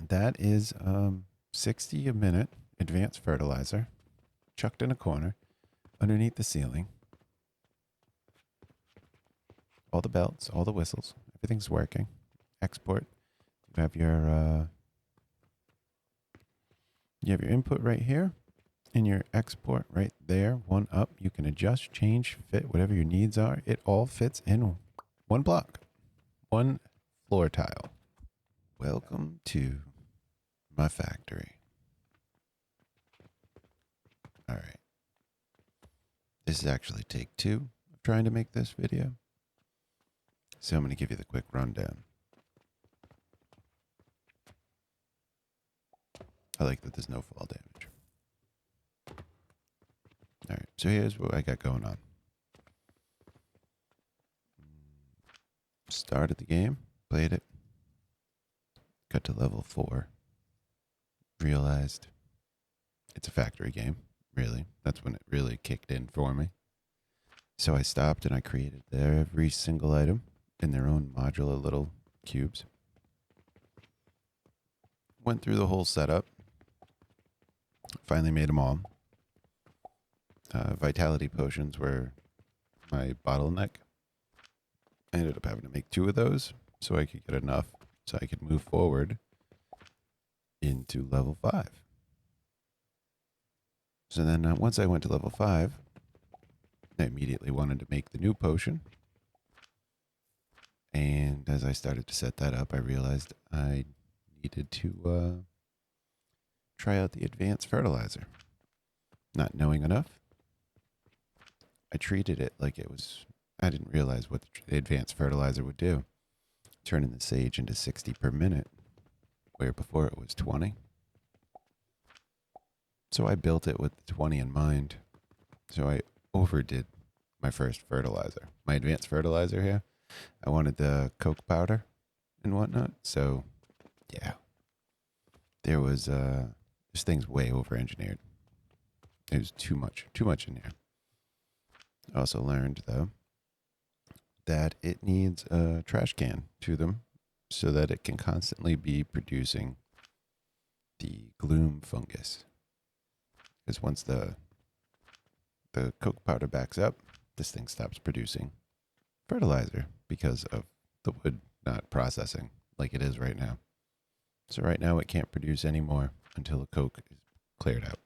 That is 60 a minute advanced fertilizer chucked in a corner underneath the ceiling. All the belts, all the whistles, everything's working. Export. You have your input right here and your export right there. One up. You can adjust, change, fit whatever your needs are. It all fits in one block, one floor tile. Welcome to my factory. All right. This is actually take 2 of trying to make this video. So I'm going to give you the quick rundown. I like that there's no fall damage. All right, so here's what I got going on. Started the game, played it, got to level 4, realized it's a factory game, really. That's when it really kicked in for me. So I stopped and I created every single item in their own modular little cubes. Went through the whole setup. Finally made them all. Vitality potions were my bottleneck. I ended up having to make 2 of those so I could get enough so I could move forward into level 5. So then once I went to level 5, I immediately wanted to make the new potion. And as I started to set that up, I realized I needed to try out the Advanced Fertilizer. Not knowing enough, I treated it like it was... I didn't realize what the Advanced Fertilizer would do. Turning the sage into 60 per minute, where before it was 20. So I built it with the 20 in mind. So I overdid my first fertilizer. My Advanced Fertilizer here. I wanted the coke powder and whatnot. So, yeah. There's things way over-engineered. It was too much in there. I also learned, though, that it needs a trash can to them so that it can constantly be producing the gloom fungus. Because once the coke powder backs up, this thing stops producing fertilizer because of the wood not processing like it is right now. So right now it can't produce any more until the coke is cleared out.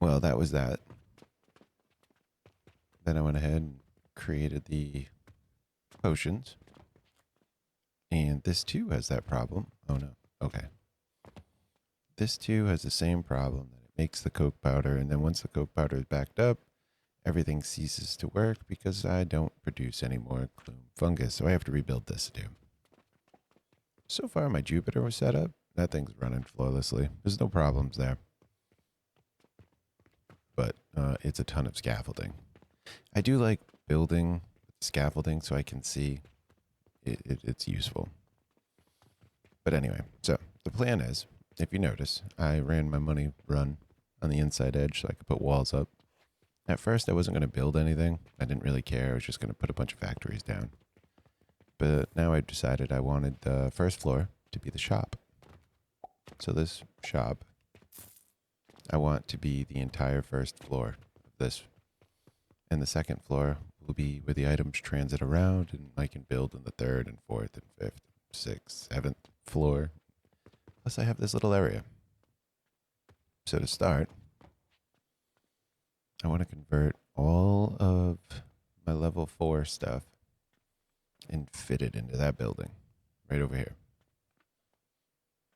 Well, that was that. Then I went ahead and created the potions. And this too has that problem. Oh no. Okay. This too has the same problem that it makes the coke powder, and then once the coke powder is backed up, everything ceases to work because I don't produce any more gloom fungus. So I have to rebuild this too. So far my Jupiter was set up. That thing's running flawlessly. There's no problems there. But it's a ton of scaffolding. I do like building scaffolding so I can see it's useful. But anyway, so the plan is, if you notice, I ran my money run on the inside edge so I could put walls up. At first, I wasn't going to build anything. I didn't really care. I was just going to put a bunch of factories down. But now I decided I wanted the first floor to be the shop. So this shop, I want to be the entire first floor of this. And the second floor will be where the items transit around, and I can build in the 3rd and 4th and 5th, 6th, 7th floor. Plus I have this little area. So to start, I want to convert all of my level 4 stuff and fit it into that building right over here.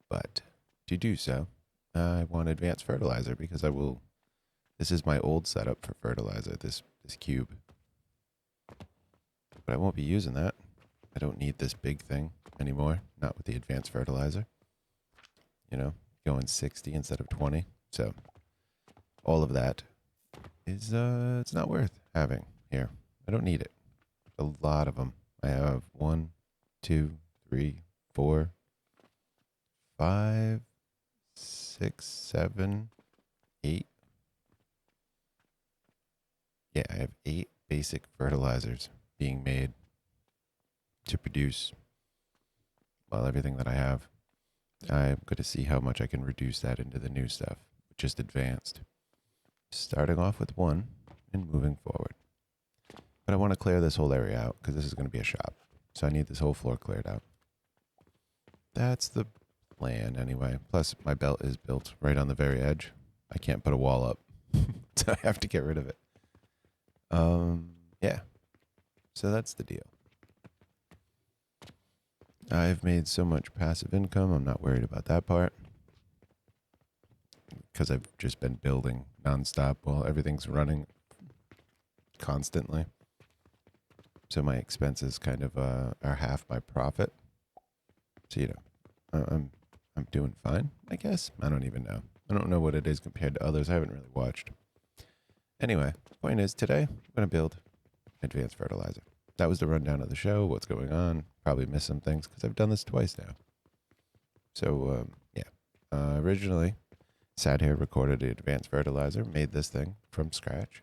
But to do so, I want Advanced Fertilizer because this is my old setup for fertilizer, this cube. But I won't be using that. I don't need this big thing anymore, not with the Advanced Fertilizer. You know, going 60 instead of 20. So all of that is it's not worth having here. I don't need it. A lot of them. I have 1, 2, 3, 4, 5, 6, 7, 8. Yeah, I have 8 basic fertilizers being made to produce well, everything that I have. I'm going to see how much I can reduce that into the new stuff, just advanced. Starting off with one and moving forward. But I want to clear this whole area out because this is going to be a shop. So I need this whole floor cleared out. That's the plan anyway. Plus my belt is built right on the very edge. I can't put a wall up. So I have to get rid of it. Yeah. So that's the deal. I've made so much passive income, I'm not worried about that part. Because I've just been building nonstop while everything's running constantly. So my expenses kind of are half my profit. So, you know, I'm doing fine, I guess. I don't even know. I don't know what it is compared to others. I haven't really watched. Anyway, point is today I'm going to build Advanced Fertilizer. That was the rundown of the show, what's going on. Probably missed some things because I've done this twice now. So, yeah. Originally, sat here, recorded the Advanced Fertilizer, made this thing from scratch.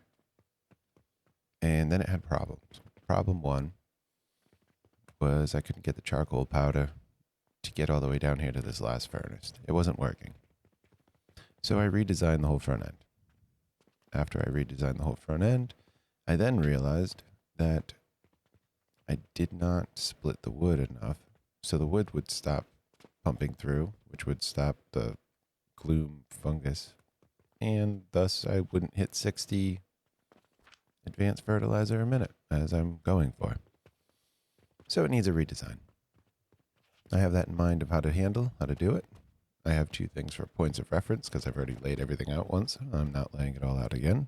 And then it had problems. Problem one was I couldn't get the charcoal powder to get all the way down here to this last furnace. It wasn't working. So I redesigned the whole front end. After I redesigned the whole front end, I then realized that I did not split the wood enough, so the wood would stop pumping through, which would stop the gloom fungus, and thus I wouldn't hit 60 advanced fertilizer a minute, as I'm going for. So it needs a redesign. I have that in mind of how to handle, how to do it. I have two things for points of reference, because I've already laid everything out once. I'm not laying it all out again,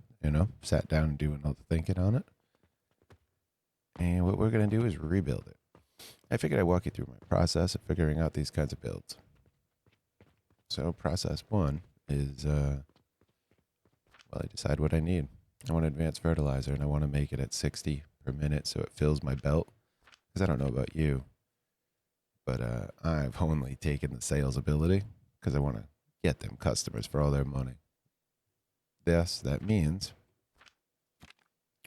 sat down and doing all the thinking on it. And what we're going to do is rebuild it. I figured I'd walk you through my process of figuring out these kinds of builds. So process one is, I decide what I need. I want advanced fertilizer, and I want to make it at 60 per minute so it fills my belt. Because I don't know about you, but I've only taken the sales ability because I want to get them customers for all their money. Yes, that means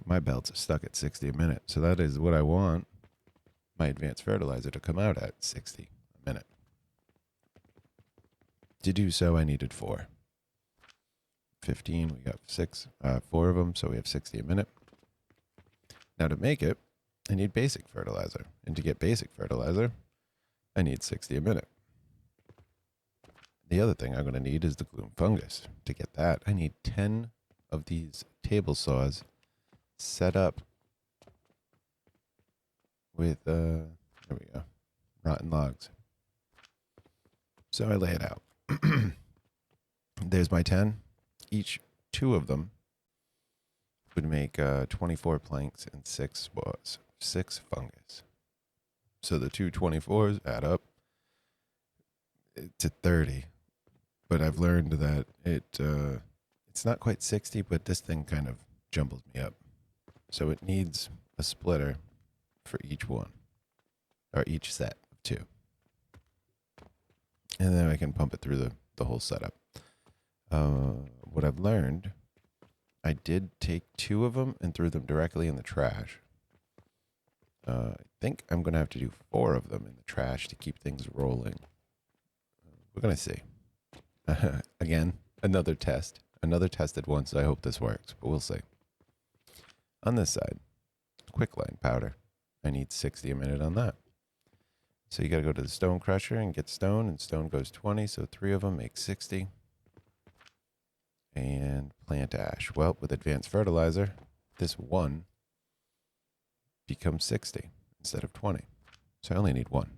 my belts are stuck at 60 a minute. So that is what I want my advanced fertilizer to come out at 60 a minute. To do so, I needed 4. 15, we got 4 of them, so we have 60 a minute. Now to make it, I need basic fertilizer. And to get basic fertilizer, I need 60 a minute. The other thing I'm going to need is the gloom fungus. To get that, I need 10 of these table saws set up with, there we go, rotten logs. So I lay it out. There's my 10. Each 2 of them would make 24 planks and 6 fungus. So the 2 24s add up to 30. But I've learned that it's not quite 60, but this thing kind of jumbles me up. So it needs a splitter for each one, or each set of 2. And then I can pump it through the whole setup. What I've learned, I did take 2 of them and threw them directly in the trash. I think I'm going to have to do 4 of them in the trash to keep things rolling. We're going to see. Again, another test. Another tested one, so I hope this works, but we'll see. On this side, quicklime powder. I need 60 a minute on that. So you got to go to the stone crusher and get stone, and stone goes 20, so 3 of them make 60. And plant ash. Well, with advanced fertilizer, this 1 becomes 60 instead of 20. So I only need 1.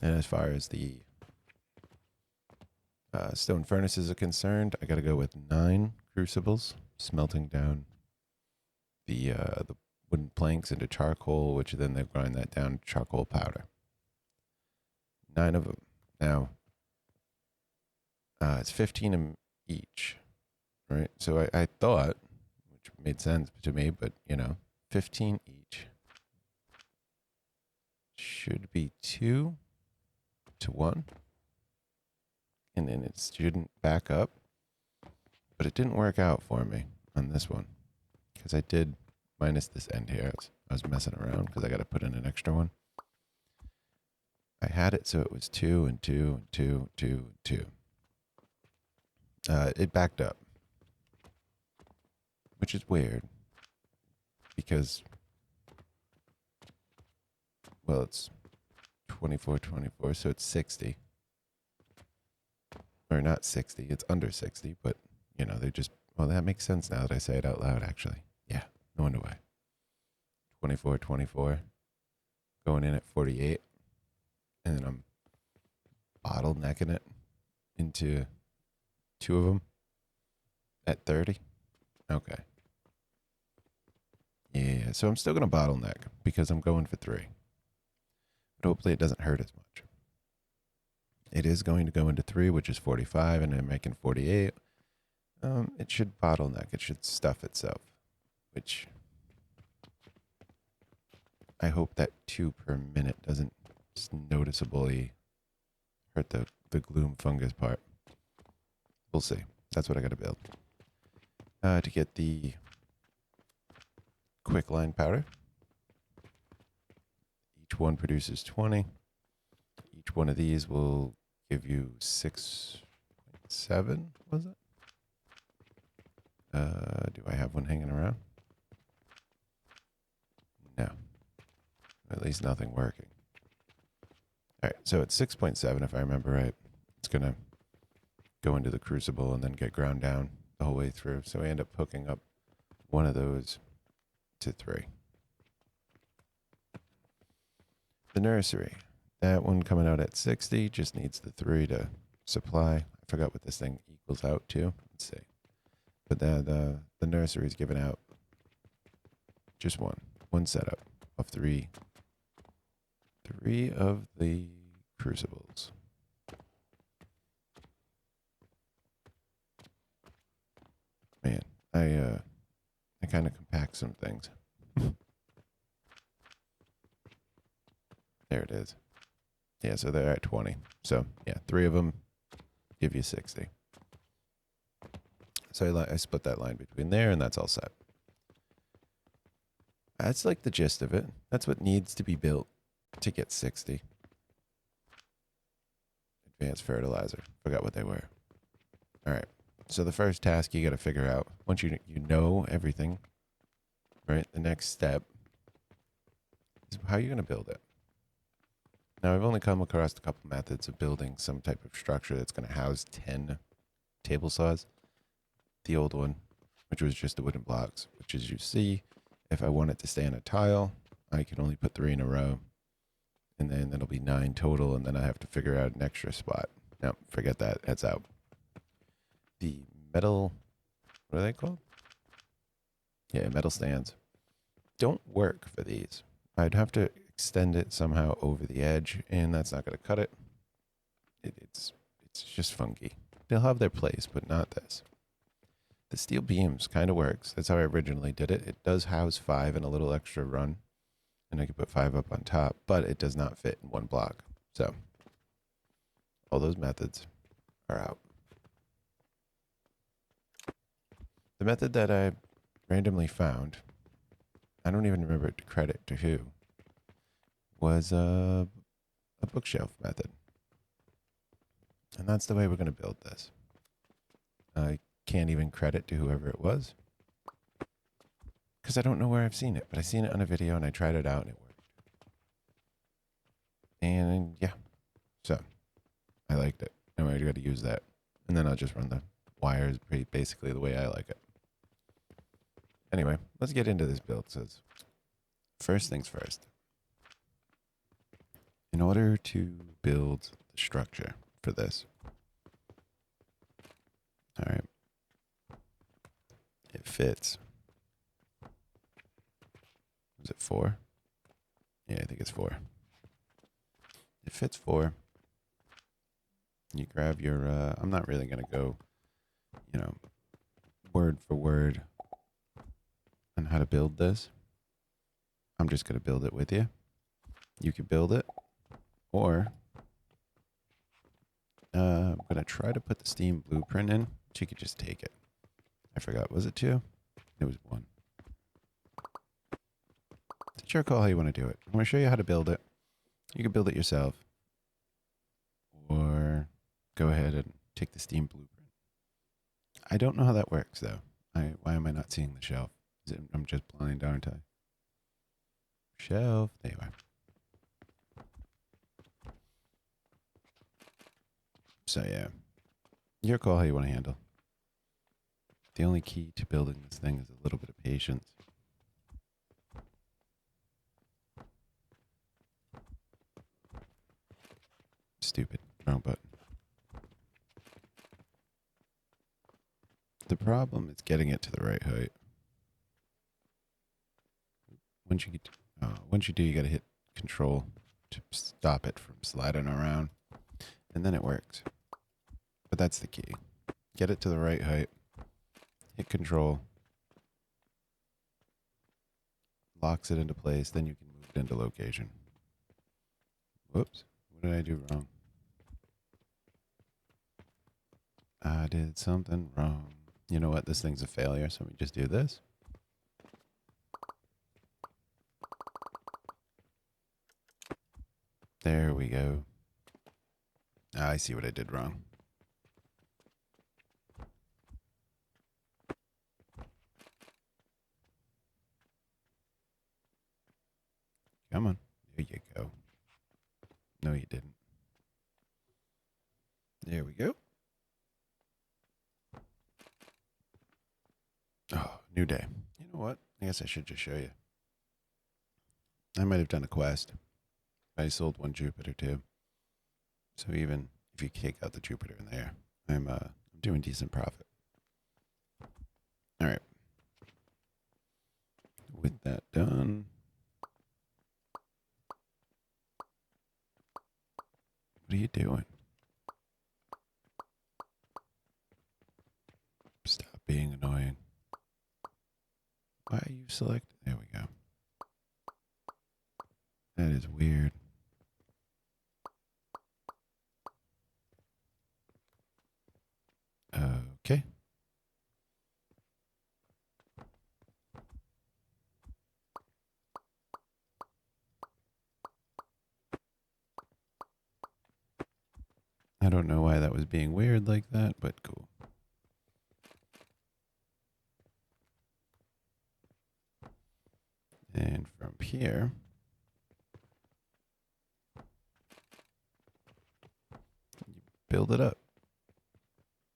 And as far as the stone furnaces are concerned, I got to go with 9 crucibles, smelting down the wooden planks into charcoal, which then they grind that down to charcoal powder. 9 of them. Now, it's 15 each, right? So I thought, which made sense to me, but 15 each should be 2 to 1. And then it shouldn't back up. But it didn't work out for me on this one. Because I did minus this end here. I was messing around because I got to put in an extra one. had it so it was 2 and 2 and 2 and 2 and 2. It backed up, which is weird because, well, it's 24, 24, so it's 60. Or not 60, it's under 60, but, you know, they just, well, that makes sense now that I say it out loud, actually. Yeah, no wonder why. 24, 24, going in at 48, and then I'm bottlenecking it into 2 of them at 30. Okay. Yeah, so I'm still going to bottleneck because I'm going for 3. But hopefully it doesn't hurt as much. It is going to go into 3, which is 45, and I'm making 48. It should bottleneck. It should stuff itself, which I hope that 2 per minute doesn't just noticeably hurt the gloom fungus part. We'll see. That's what I got to build. To get the quicklime powder. Each one produces 20. Each one of these will give you 6.7, was it? Do I have one hanging around? No. At least nothing working. All right, so it's 6.7 if I remember right. It's going to go into the crucible and then get ground down the whole way through. So I end up hooking up one of those to 3. The nursery. That one coming out at 60 just needs the 3 to supply. I forgot what this thing equals out to. Let's see. But the nursery is giving out just one setup of 3 of the crucibles. Man, I kind of compact some things. There it is. Yeah, so they're at 20. So, yeah, 3 of them give you 60. So I split that line between there, and that's all set. That's like the gist of it. That's what needs to be built to get 60. Advanced Fertilizer. Forgot what they were. All right. So the first task you got to figure out, once you know everything, right, the next step is how you're going to build it. Now, I've only come across a couple methods of building some type of structure that's going to house 10 table saws. The old one, which was just the wooden blocks, which as you see, if I want it to stay on a tile, I can only put 3 in a row. And then that'll be 9 total, and then I have to figure out an extra spot. No, forget that. That's out. The metal, what are they called? Yeah, metal stands. Don't work for these. I'd have to extend it somehow over the edge, and that's not going to cut it. It's just funky. They'll have their place, but not this. The steel beams kind of works. That's how I originally did it. It does house 5 and a little extra run, and I can put 5 up on top, but it does not fit in one block. So all those methods are out. The method that I randomly found, I don't even remember to credit to who, was a bookshelf method. And that's the way we're going to build this. I can't even credit to whoever it was because I don't know where I've seen it, but I seen it on a video and I tried it out and it worked. And yeah, so I liked it. And I got to use that. And then I'll just run the wires basically the way I like it. Anyway, let's get into this build. It says, first things first. In order to build the structure for this, all right, it fits. Was it 4? Yeah, I think it's 4. It fits 4. You grab your, I'm not really going to go, word for word on how to build this. I'm just going to build it with you. You can build it, or I'm going to try to put the Steam blueprint in, but you could just take it. I forgot. Was it 2? It was 1. It's your call how you want to do it. I'm going to show you how to build it. You can build it yourself. go ahead and take the steam blueprint. I don't know how that works though. Why am I not seeing the shelf? I'm just blind, aren't I? Shelf. There you are. So yeah, your call how you want to handle. The only key to building this thing is a little bit of patience. Stupid. Wrong button. The problem is getting it to the right height. Once you do, you got to hit Control to stop it from sliding around, and then it works. But that's the key. Get it to the right height. Hit Control. Locks it into place. Then you can move it into location. Whoops. What did I do wrong? I did something wrong. You know what? This thing's a failure, so let me just do this. There we go. I see what I did wrong. Come on. There you go. No, you didn't. There we go. Oh, new day. You know what? I guess I should just show you. I might have done a quest. I sold one Jupiter too. So even if you take out the Jupiter in there, I'm doing decent profit. All right. With that done, what are you doing? Stop being annoying. Why are you selected? There we go. That is weird. Okay. I don't know why that was being weird like that, but cool. And from here, you build it up.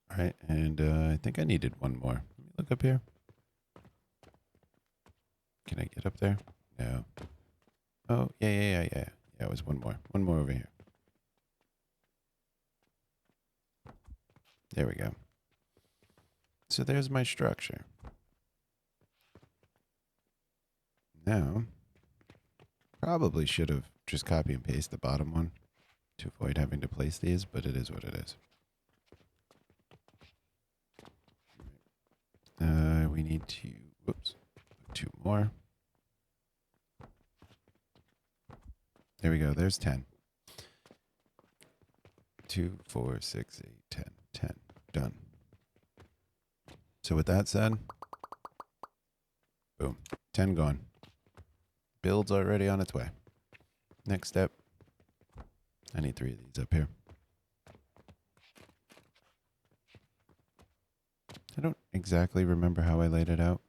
All right, and I think I needed one more. Let me look up here. Can I get up there? No. Oh, yeah. Yeah, it was one more. One more over here. There we go. So there's my structure. Now, probably should have just copy and paste the bottom one to avoid having to place these, but it is what it is. We need to, whoops, put 2 more. There we go. There's 10. 2, 4, 6, 8, 10. 10. Done. So with that said, boom. 10 gone. Build's already on its way. Next step. I need 3 of these up here. I don't exactly remember how I laid it out.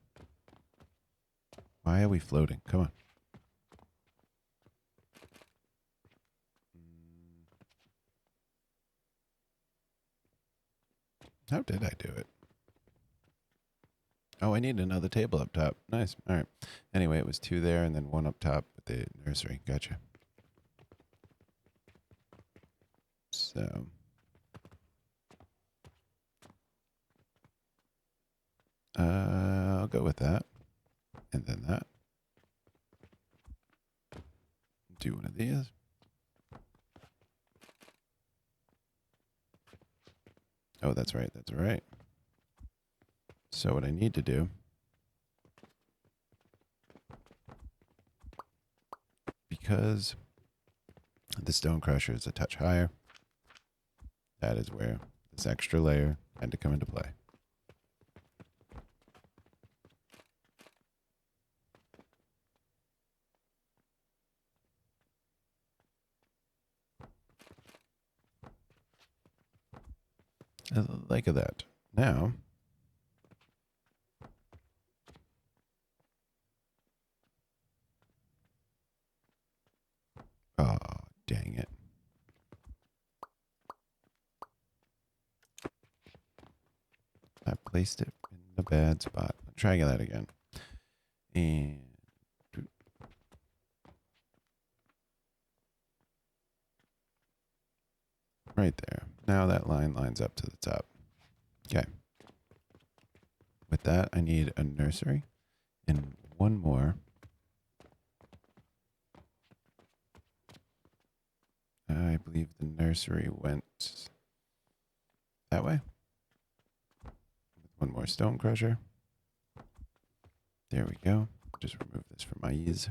Why are we floating? Come on. How did I do it? Oh, I need another table up top. Nice. All right. Anyway, it was 2 there and then 1 up top with the nursery. Gotcha. So, I'll go with that. And then that. Do one of these. Oh, that's right. That's right. So what I need to do, because the stone crusher is a touch higher, that is where this extra layer had to come into play. Like that. Now, oh, dang it. I placed it in the bad spot. Try that again. And right there. Now that line lines up to the top. Okay. With that, I need a nursery and one more. I believe the nursery went that way. One more stone crusher. There we go. Just remove this for my ease.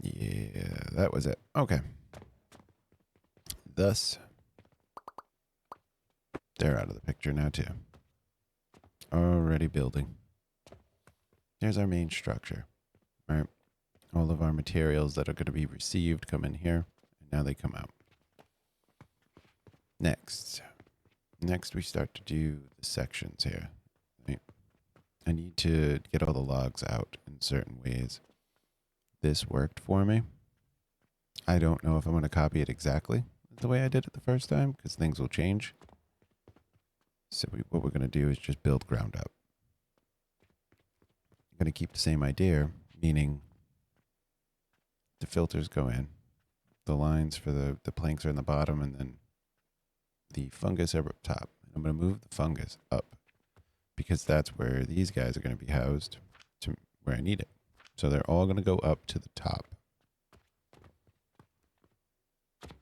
Yeah, that was it. Okay. Thus, they're out of the picture now too. Already building. There's our main structure. All right. All of our materials that are going to be received come in here, and now they come out. Next we start to do the sections here. Right? I need to get all the logs out in certain ways. This worked for me. I don't know if I'm going to copy it exactly the way I did it the first time, because things will change. So what we're going to do is just build ground up. I'm going to keep the same idea, meaning the filters go in, the lines for the planks are in the bottom, and then the fungus are up top. I'm going to move the fungus up because that's where these guys are going to be housed to where I need it. So they're all going to go up to the top.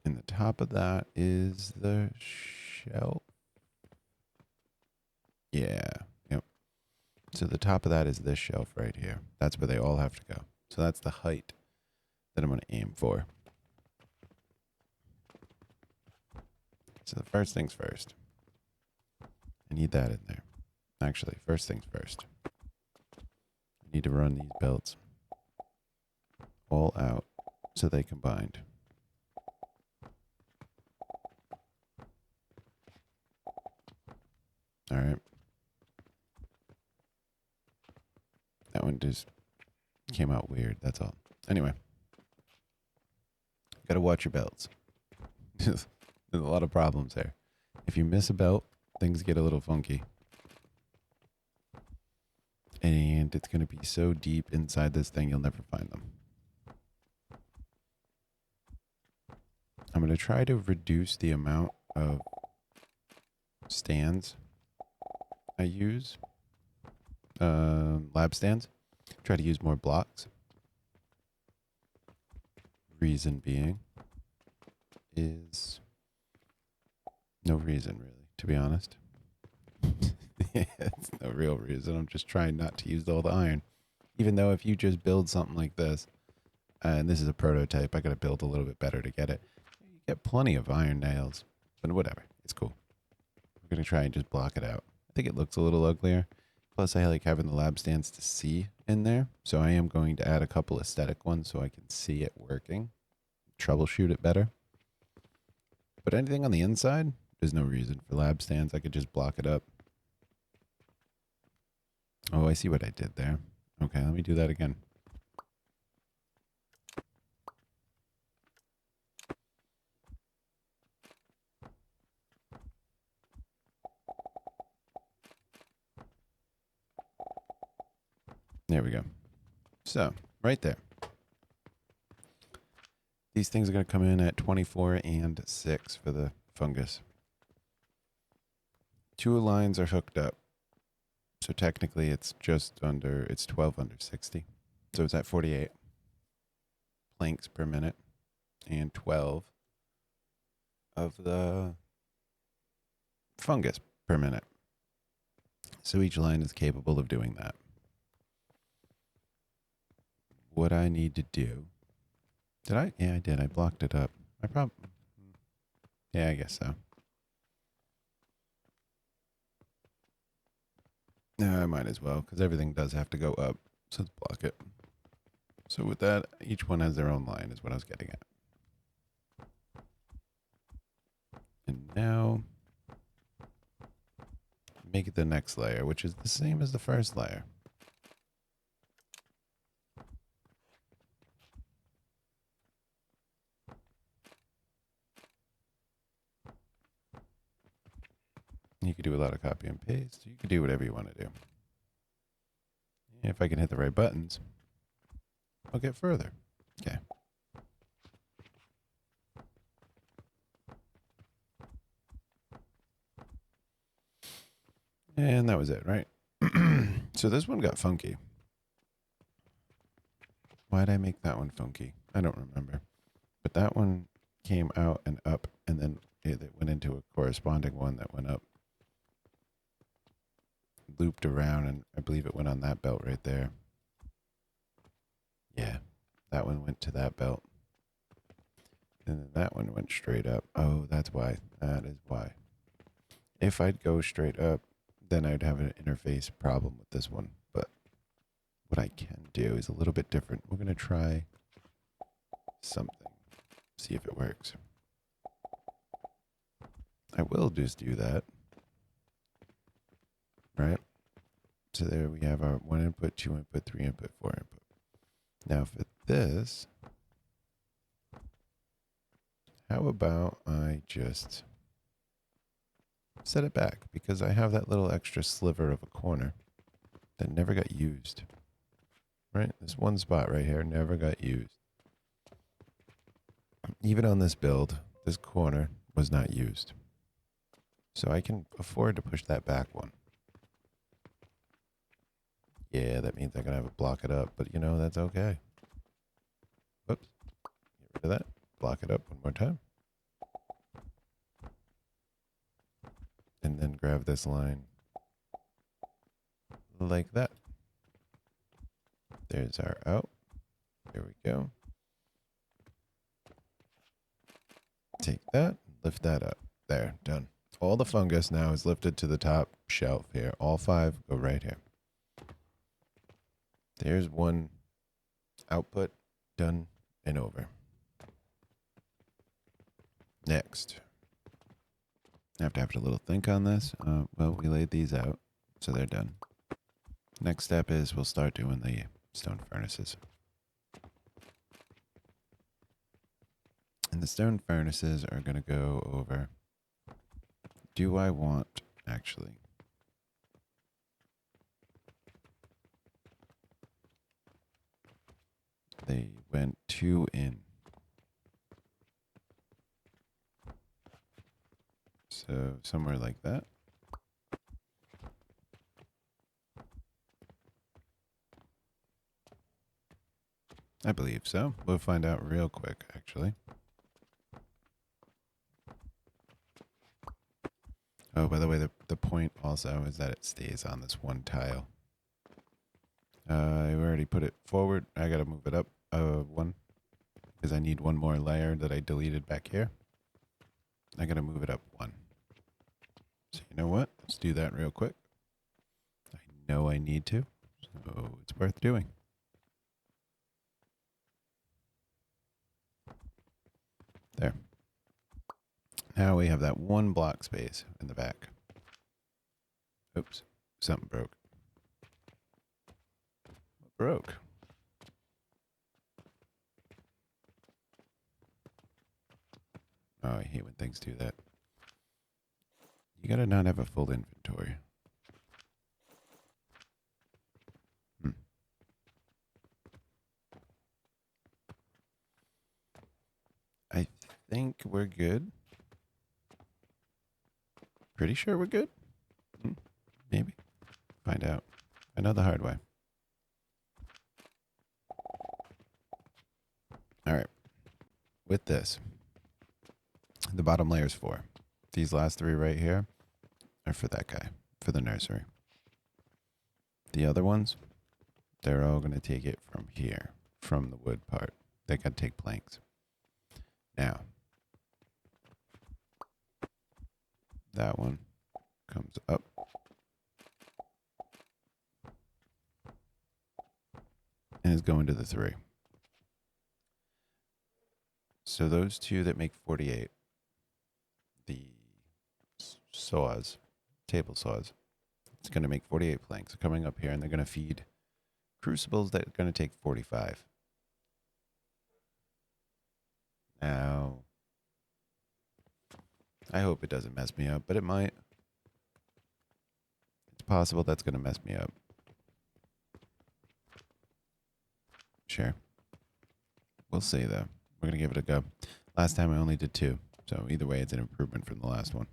And the top of that is the shelf. Yeah. Yep. So the top of that is this shelf right here. That's where they all have to go. So that's the height that I'm going to aim for. So the first things first. I need that in there. Actually, first things first. I need to run these belts all out so they combined. All right. That one just came out weird. That's all. Anyway. Got to watch your belts. There's a lot of problems there. If you miss a belt, things get a little funky. And it's going to be so deep inside this thing, you'll never find them. I'm going to try to reduce the amount of stands I use. Lab stands. Try to use more blocks. Reason being is no reason, really, to be honest. Yeah, it's no real reason. I'm just trying not to use all the iron. Even though if you just build something like this, and this is a prototype, I got to build a little bit better to get it. You get plenty of iron nails, but whatever. It's cool. We're going to try and just block it out. I think it looks a little uglier. Plus, I like having the lab stands to see in there. So I am going to add a couple aesthetic ones so I can see it working. Troubleshoot it better. But anything on the inside, there's no reason for lab stands. I could just block it up. Oh, I see what I did there. Okay, let me do that again. There we go. So, right there. These things are going to come in at 24 and 6 for the fungus. 2 lines are hooked up. So technically it's just under, it's 12 under 60. So it's at 48 planks per minute and 12 of the fungus per minute. So each line is capable of doing that. What I need to do, did I? Yeah, I did. I blocked it up. Yeah, I guess so. No, I might as well, because everything does have to go up. So let's block it. So with that, each one has their own line is what I was getting at. And now make it the next layer, which is the same as the first layer. You could do a lot of copy and paste. You could do whatever you want to do. If I can hit the right buttons, I'll get further. Okay. And that was it, right? So this one got funky. Why'd I make that one funky? I don't remember. But that one came out and up, and then it went into a corresponding one that went up. Looped around, and I believe it went on that belt right there. Yeah, that one went to that belt. And then that one went straight up. Oh, that's why. That is why. If I'd go straight up, then I'd have an interface problem with this one. But what I can do is a little bit different. We're going to try something. See if it works. I will just do that. Right? So there we have our 1 input, 2 input, 3 input, 4 input. Now for this, how about I just set it back, because I have that little extra sliver of a corner that never got used. Right? This one spot right here never got used. Even on this build, this corner was not used. So I can afford to push that back one. Yeah, that means I'm going to have to block it up, but you know, that's okay. Whoops. Get rid of that. Block it up one more time. And then grab this line like that. There's our out. There we go. Take that, lift that up. There, done. All the fungus now is lifted to the top shelf here. All 5 go right here. There's one output done and over. Next. I have to have a little think on this. Well, we laid these out, so they're done. Next step is we'll start doing the stone furnaces. And the stone furnaces are going to go over. Do I want, actually? They went 2 in. So somewhere like that. I believe so. We'll find out real quick, actually. Oh, by the way, the point also is that it stays on this one tile. I already put it forward. I got to move it up 1 because I need one more layer that I deleted back here. I got to move it up 1. So you know what? Let's do that real quick. I know I need to, so it's worth doing. There. Now we have that 1 block space in the back. Oops, something broke. What broke? Oh, I hate when things do that. You gotta not have a full inventory. I think we're good. Pretty sure we're good. Maybe. Find out. I know the hard way. All right. With this, the bottom layer is 4. These last 3 right here are for that guy, for the nursery. The other ones, they're all going to take it from here, from the wood part. They got to take planks. Now, that one comes up. And is going to the 3. So those 2 that make 48, the saws, table saws, It's going to make 48 planks. They're coming up here, and they're going to feed crucibles that are going to take 45. Now, I hope it doesn't mess me up, but it might. It's possible that's going to mess me up. Sure. We'll see, though. We're going to give it a go. Last time I only did 2, so either way, it's an improvement from the last one.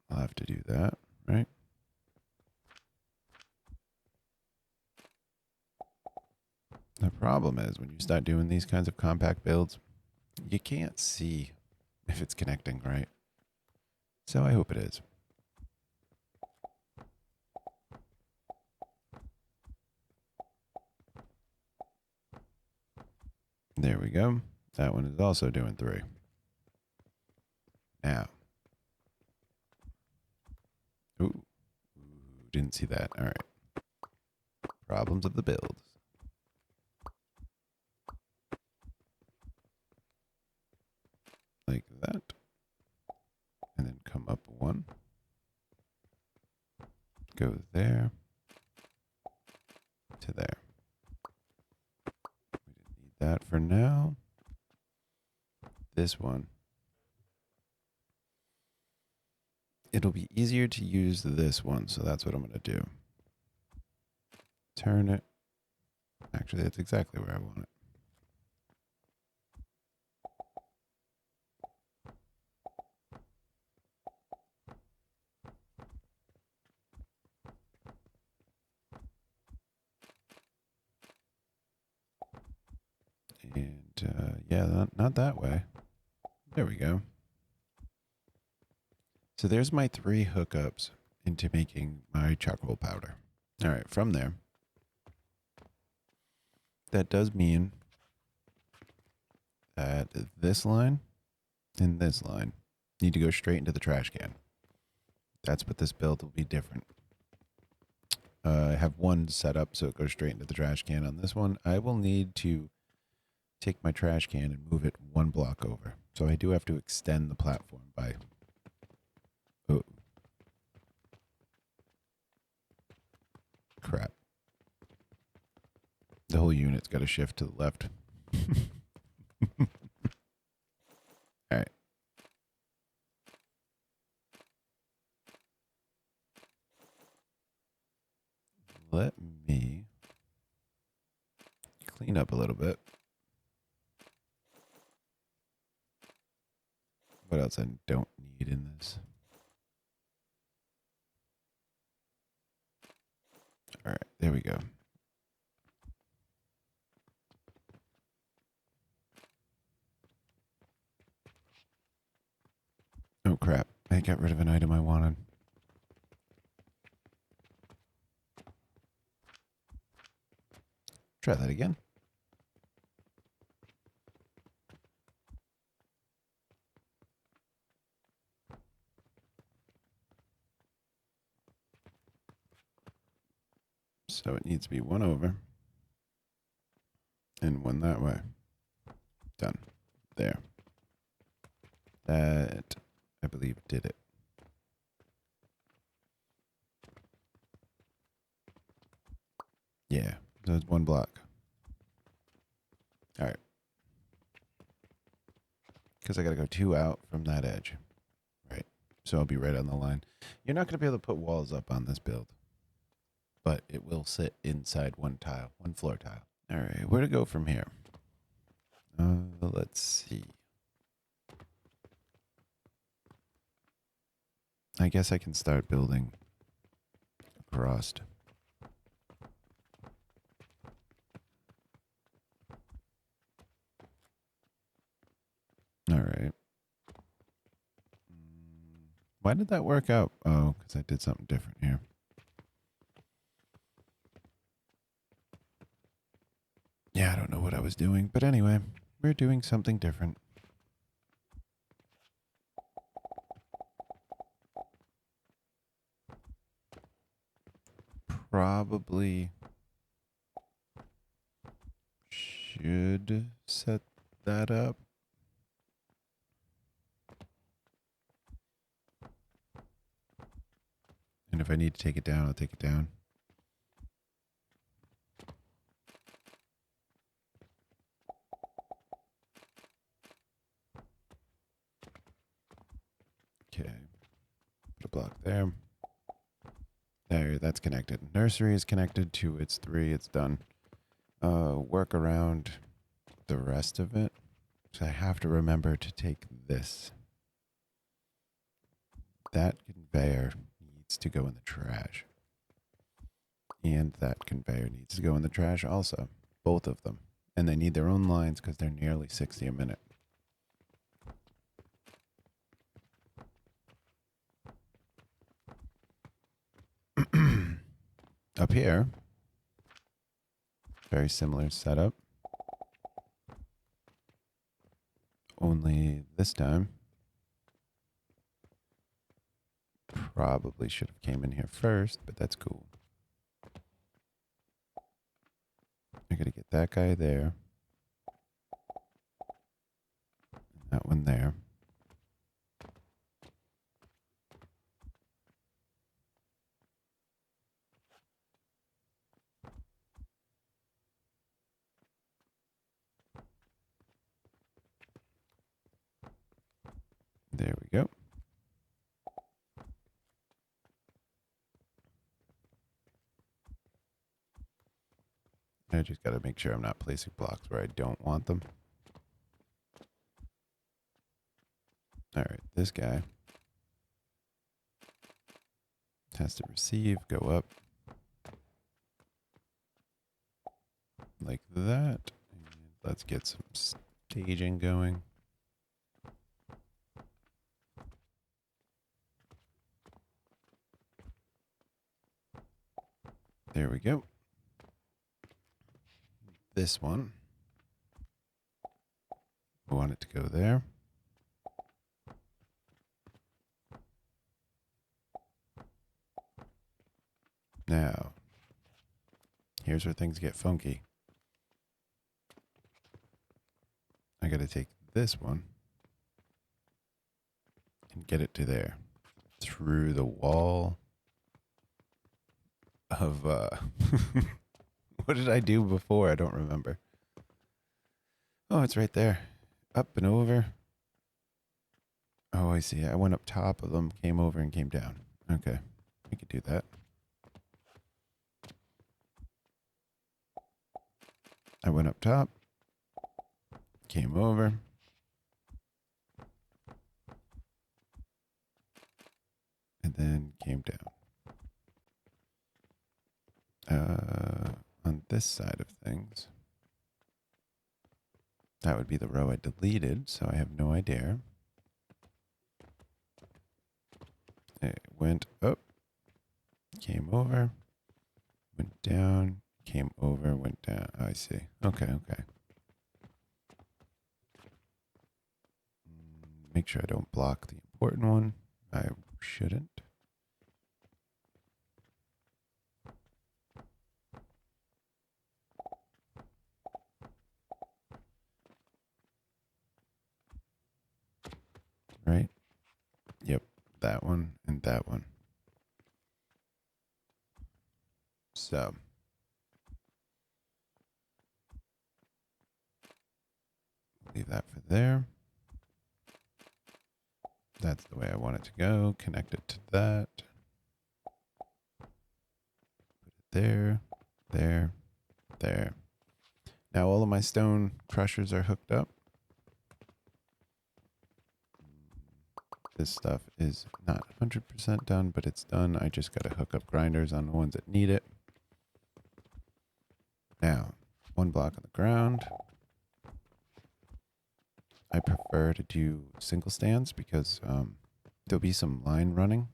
I'll have to do that, right? The problem is when you start doing these kinds of compact builds, you can't see if it's connecting right. So I hope it is. There we go. That one is also doing 3. Now. Ooh. Didn't see that. All right. Problems of the builds. Like that. And then come up 1. Go there. To there. We didn't need that for now. This one. It'll be easier to use this one, so that's what I'm going to do. Turn it. Actually, that's exactly where I want it. And yeah, not that way. There we go. So there's my 3 hookups into making my charcoal powder. All right, from there, that does mean that this line and this line need to go straight into the trash can. That's what this build will be different. I have one set up so it goes straight into the trash can. On this one, I will need to take my trash can and move it 1 block over. So I do have to extend the platform by... Oh. Crap. The whole unit's got to shift to the left. All right. Let me clean up a little bit. What else I don't need in this? All right, there we go. Oh, crap. I got rid of an item I wanted. Try that again. So it needs to be 1 over and 1 that way. Done. There. That, I believe, did it. Yeah, so it's 1 block. All right. Because I got to go 2 out from that edge. Right. So I'll be right on the line. You're not going to be able to put walls up on this build, but it will sit inside 1 tile, 1 floor tile. All right, where to go from here? Let's see. I guess I can start building across. All right. Why did that work out? Oh, because I did something different here. Yeah, I don't know what I was doing, but anyway, we're doing something different. Probably should set that up. And if I need to take it down, I'll take it down. Okay. Put a block there. There, that's connected. Nursery is connected to its 3. It's done. Work around the rest of it. So I have to remember to take this. That conveyor needs to go in the trash. And that conveyor needs to go in the trash also. Both of them. And they need their own lines because they're nearly 60 a minute. Up here, very similar setup. Only this time, probably should have came in here first, but that's cool. I gotta get that guy there. And that one there. There we go. I just gotta make sure I'm not placing blocks where I don't want them. All right, this guy has to receive, go up like that. And let's get some staging going. There we go. This one, we want it to go there. Now, here's where things get funky. I gotta take this one and get it to there through the wall of what did I do before? I don't remember. Oh, it's right there. Up and over. Oh, I see. I went up top of them, came over and came down. Okay. We could do that. I went up top, came over, and then came down. On this side of things, that would be the row I deleted, so I have no idea. It went up, came over, went down, came over, went down. Oh, I see. Okay, okay. Make sure I don't block the important one. I shouldn't. Right? Yep, that one and that one. So, leave that for there. That's the way I want it to go. Connect it to that. Put it there, there, there. Now all of my stone crushers are hooked up. This stuff is not 100% done, but it's done. I just got to hook up grinders on the ones that need it. Now, one block on the ground. I prefer to do single stands because there'll be some line running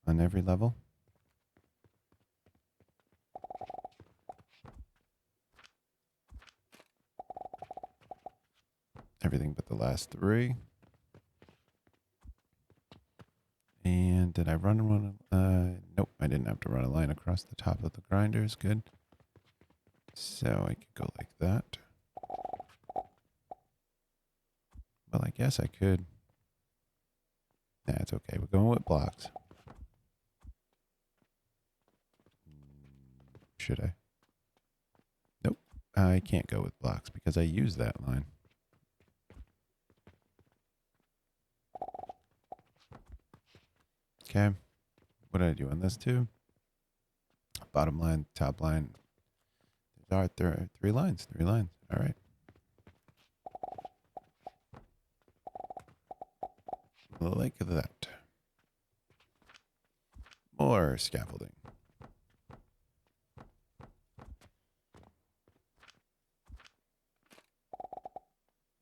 on every level. Everything but the last 3. And did I run one? Nope, I didn't have to run a line across the top of the grinders. Good. So I could go like that. Well, I guess I could. Nah, it's okay. We're going with blocks. Should I? Nope. I can't go with blocks because I use that line. Okay. What did I do on this too? Bottom line, top line. There are three lines. Three lines. All right. Like that. More scaffolding.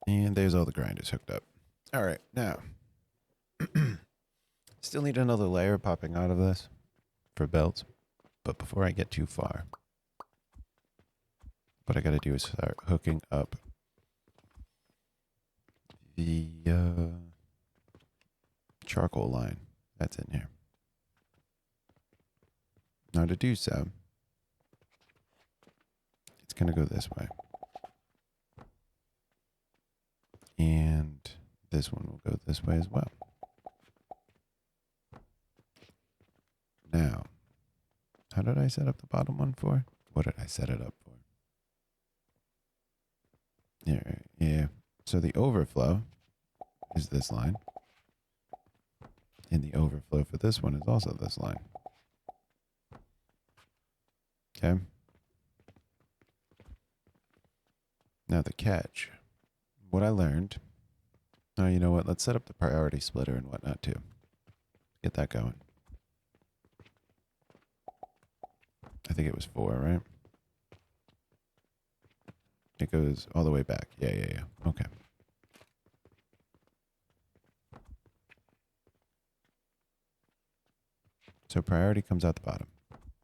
And there's all the grinders hooked up. All right, now. Still need another layer popping out of this for belts. But before I get too far, what I got to do is start hooking up the charcoal line that's in here. Now to do so, it's going to go this way. And this one will go this way as well. Now, how did I set up the bottom one for? What did I set it up for? Yeah. So the overflow is this line. And the overflow for this one is also this line. Okay. Now the catch. What I learned. Oh, you know what? Let's set up the priority splitter and whatnot too. Get that going. I think it was 4, right? It goes all the way back. Yeah. Okay. So priority comes out the bottom.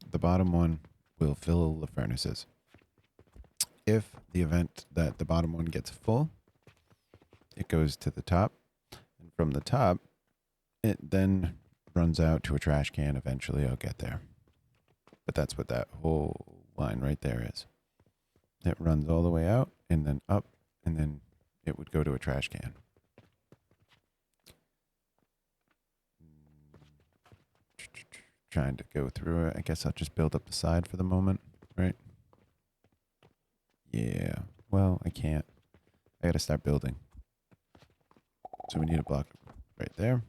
The bottom one will fill the furnaces. If the event that the bottom one gets full, it goes to the top. And from the top, it then runs out to a trash can. Eventually, I'll get there. But that's what that whole line right there is. It runs all the way out and then up, and then it would go to a trash can. Trying to go through it. I guess I'll just build up the side for the moment, right? Yeah. Well, I can't. I gotta start building. So we need a block right there.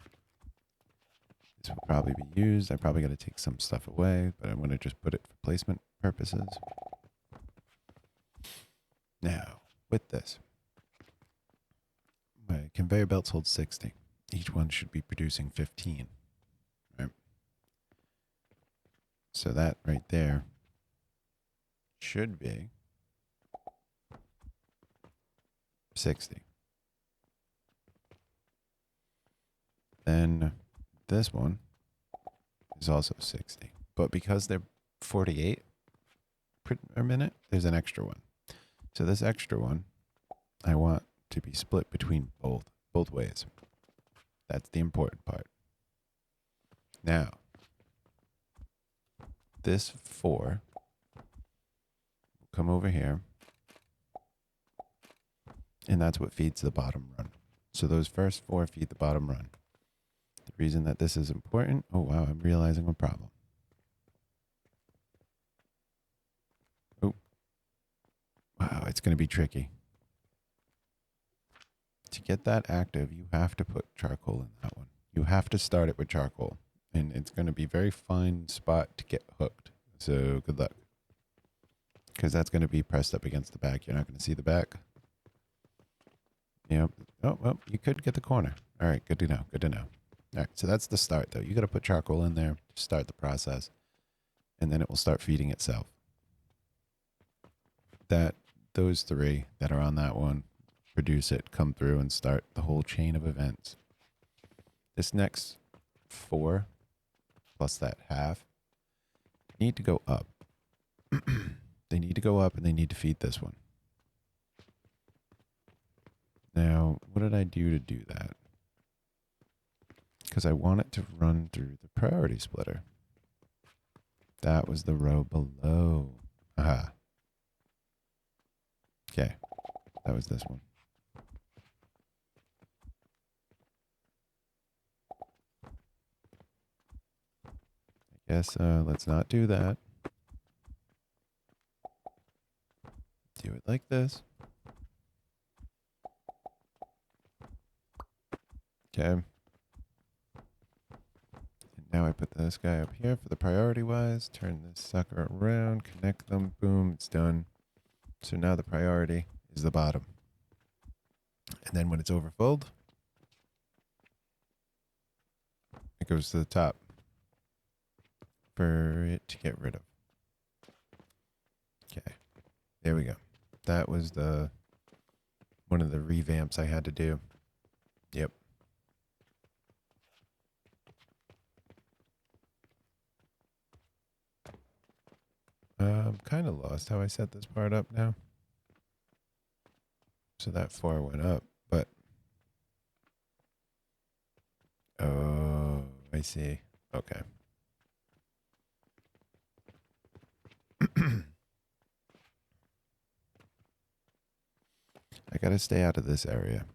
This will probably be used. I probably gotta take some stuff away, but I'm gonna just put it for placement purposes. Now, with this, my conveyor belts hold 60. Each one should be producing 15. Right? So that right there should be 60. Then this one is also 60. But because they're 48 per minute, there's an extra one. So this extra one, I want to be split between both ways. That's the important part. Now, this 4 will come over here, and that's what feeds the bottom run. So those first 4 feed the bottom run. The reason that this is important, oh wow, I'm realizing a problem. Oh, wow, it's going to be tricky. To get that active, you have to put charcoal in that one. You have to start it with charcoal. And it's going to be a very fine spot to get hooked. So good luck. Because that's going to be pressed up against the back. You're not going to see the back. Yep. Oh, well, you could get the corner. All right, good to know. Good to know. All right, so that's the start, though. You got to put charcoal in there to start the process. And then it will start feeding itself. Those 3 that are on that one produce it, come through, and start the whole chain of events. This next 4 plus that half need to go up. They need to go up and they need to feed this one. Now, what did I do to do that? Because I want it to run through the priority splitter. That was the row below. Aha. Okay. That was this one. Guess let's not do that. Do it like this. Okay. And now I put this guy up here for the priority wise. Turn this sucker around, connect them, boom, it's done. So now the priority is the bottom. And then when it's overfilled, it goes to the top for it to get rid of. Okay, there we go. That was one of the revamps I had to do. Yep. I'm kind of lost how I set this part up now. So that 4 went up, but... Oh, I see. Okay. I gotta stay out of this area.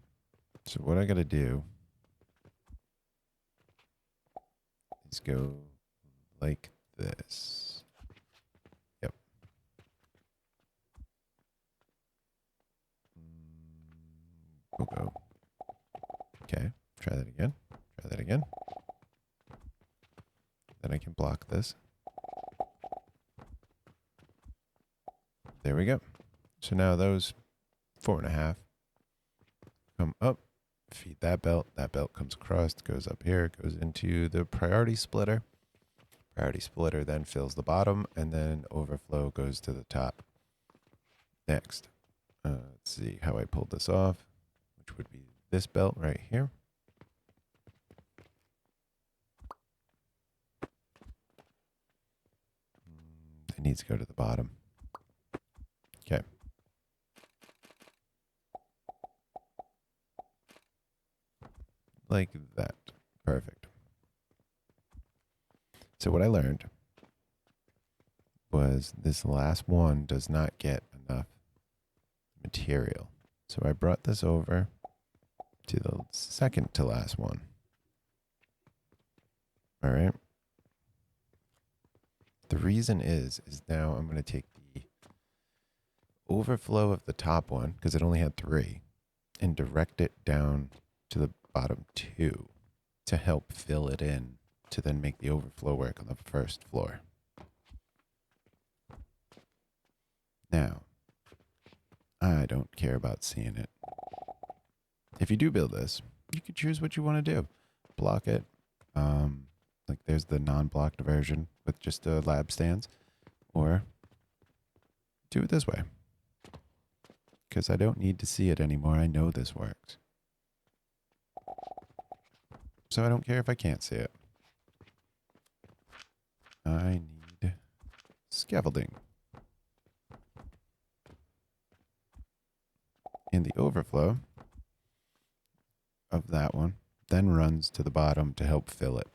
So what I gotta do is go like this. Yep. We'll go. Okay. Try that again. Try that again. Then I can block this. There we go. So now those 4.5 come up, feed that belt comes across, goes up here, goes into the priority splitter. Priority splitter then fills the bottom, and then overflow goes to the top. Next, let's see how I pulled this off, which would be this belt right here. It needs to go to the bottom. Okay. Like that. Perfect. So what I learned was this last one does not get enough material. So I brought this over to the second to last one. All right. The reason is now I'm going to take the overflow of the top one, because it only had 3, and direct it down to the bottom 2 to help fill it in to then make the overflow work on the first floor. Now, I don't care about seeing it. If you do build this, you can choose what you want to do. Block it. Like there's the non-blocked version with just the lab stands. Or do it this way. Because I don't need to see it anymore. I know this works. So I don't care if I can't see it. I need scaffolding. And the overflow of that one then runs to the bottom to help fill it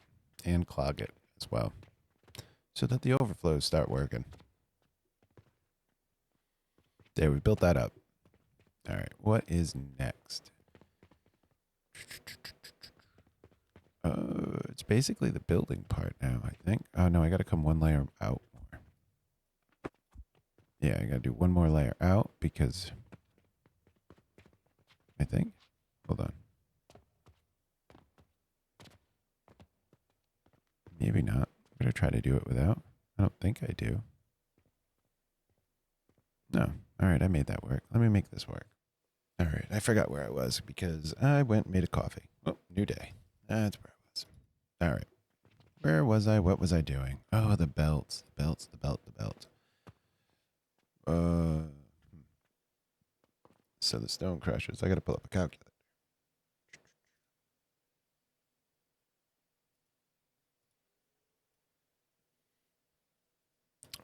and clog it as well, so that the overflows start working. There, we built that up. All right, what is next? It's basically the building part now, I think. Oh, no, I got to come one layer out more. Yeah, I got to do one more layer out because I think. Hold on. Maybe not. I'm going to try to do it without. I don't think I do. No. All right, I made that work. Let me make this work. All right, I forgot where I was because I went and made a coffee. Oh, new day. That's where I was. All right. Where was I? What was I doing? Oh, the belts. The belts, the belt, the belt. So the stone crushers. I got to pull up a calculator.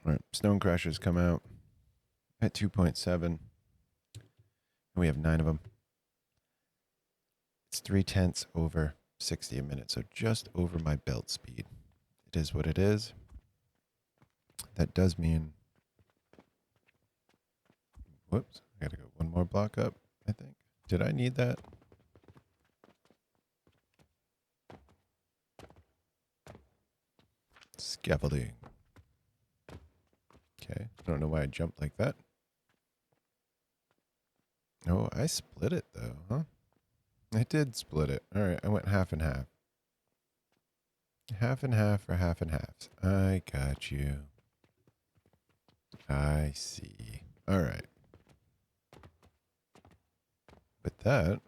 All right, stone crushers come out at 2.7. And we have 9 of them. It's 0.3 over 60 a minute, so just over my belt speed. It is what it is. That does mean... Whoops, I gotta go one more block up, I think. Did I need that? Scaffolding. Okay. I don't know why I jumped like that. Oh, I split it though, huh? I did split it. All right, I went half and half. Half and half for half and halves. I got you. I see. All right. With that,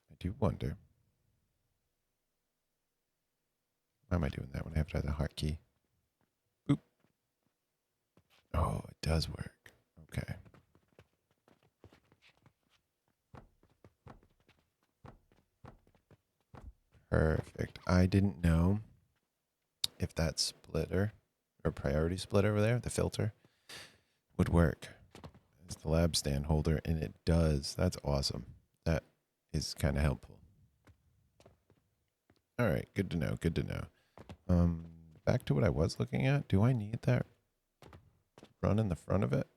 I do wonder. Why am I doing that when I have to have the heart key? Oop. Oh, it does work. Okay. Perfect. I didn't know if that splitter or priority splitter over there, the filter, would work as the lab stand holder, and it does. That's awesome. That is kind of helpful. All right, good to know. Good to know. Back to what I was looking at. Do I need that run in the front of it?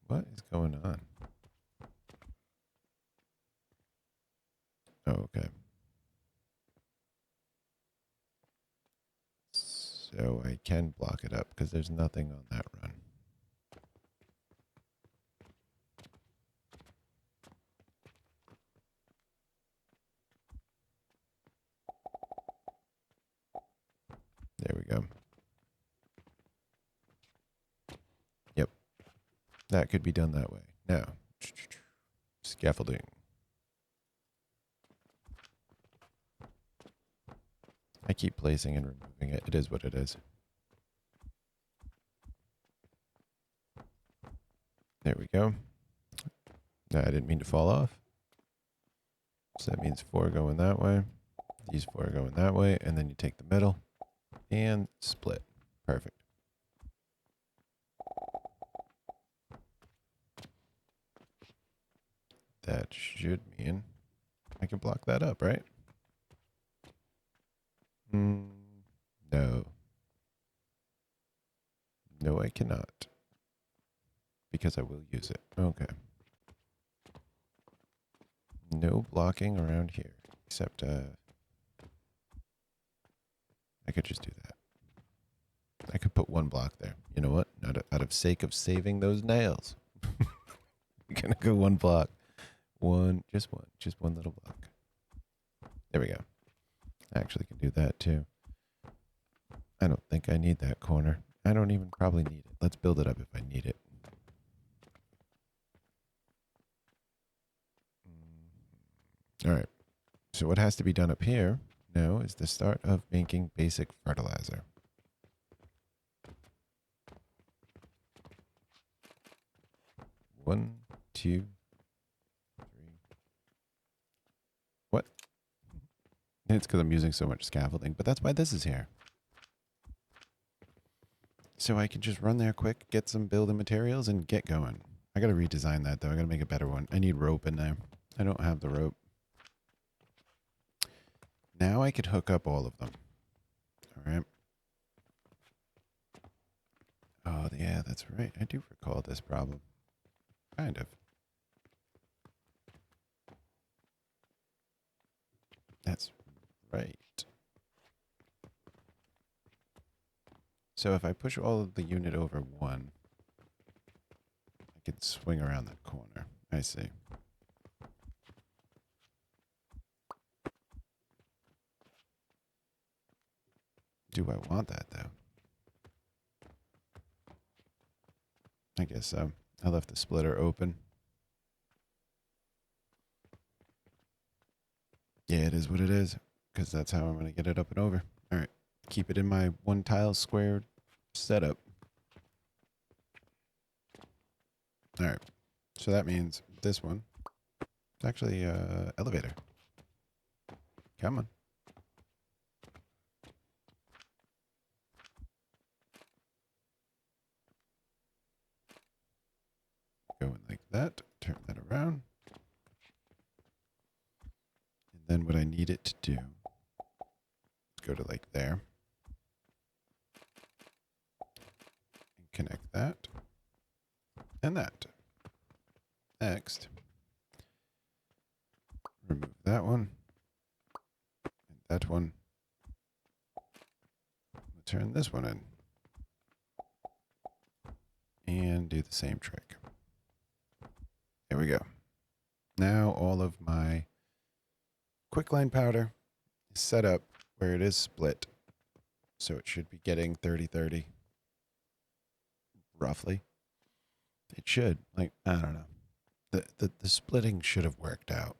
What is going on? Oh, okay. So I can block it up because there's nothing on that run. There we go. Yep. That could be done that way. Now, scaffolding. I keep placing and removing it. It is what it is. There we go. No, I didn't mean to fall off. So that means 4 going that way. These 4 are going that way. And then you take the middle and split. Perfect. That should mean I can block that up, right? No. No, I cannot. Because I will use it. Okay. No blocking around here. Except, I could just do that. I could put 1 block there. You know what? Out of sake of saving those nails. We're gonna go 1 block. Just one little block. There we go. I actually can do that too. I don't think I need that corner. I don't even probably need it. Let's build it up if I need it. All right. So what has to be done up here now is the start of making basic fertilizer. One, 2, 3. What? It's because I'm using so much scaffolding, but that's why this is here. So I can just run there quick, get some building materials, and get going. I got to redesign that, though. I got to make a better one. I need rope in there. I don't have the rope. Now I could hook up all of them. All right. Oh, yeah, that's right. I do recall this problem. Kind of. That's right. So if I push all of the unit over 1, I can swing around that corner. I see. Do I want that, though? I guess so. I left the splitter open. Yeah, it is what it is, because that's how I'm going to get it up and over. All right. Keep it in my 1 tile square setup. All right. So that means this one. It's actually elevator. Come on. Going like that. Turn that around. And then what I need it to do is go to like there. And connect that. And that. Next. remove that one, and that one. We'll turn this one in. And do the same trick. There we go. Now all of my quicklime powder is set up where it is split. So it should be getting 30-30. Roughly. It should. Like, I don't know. The splitting should have worked out.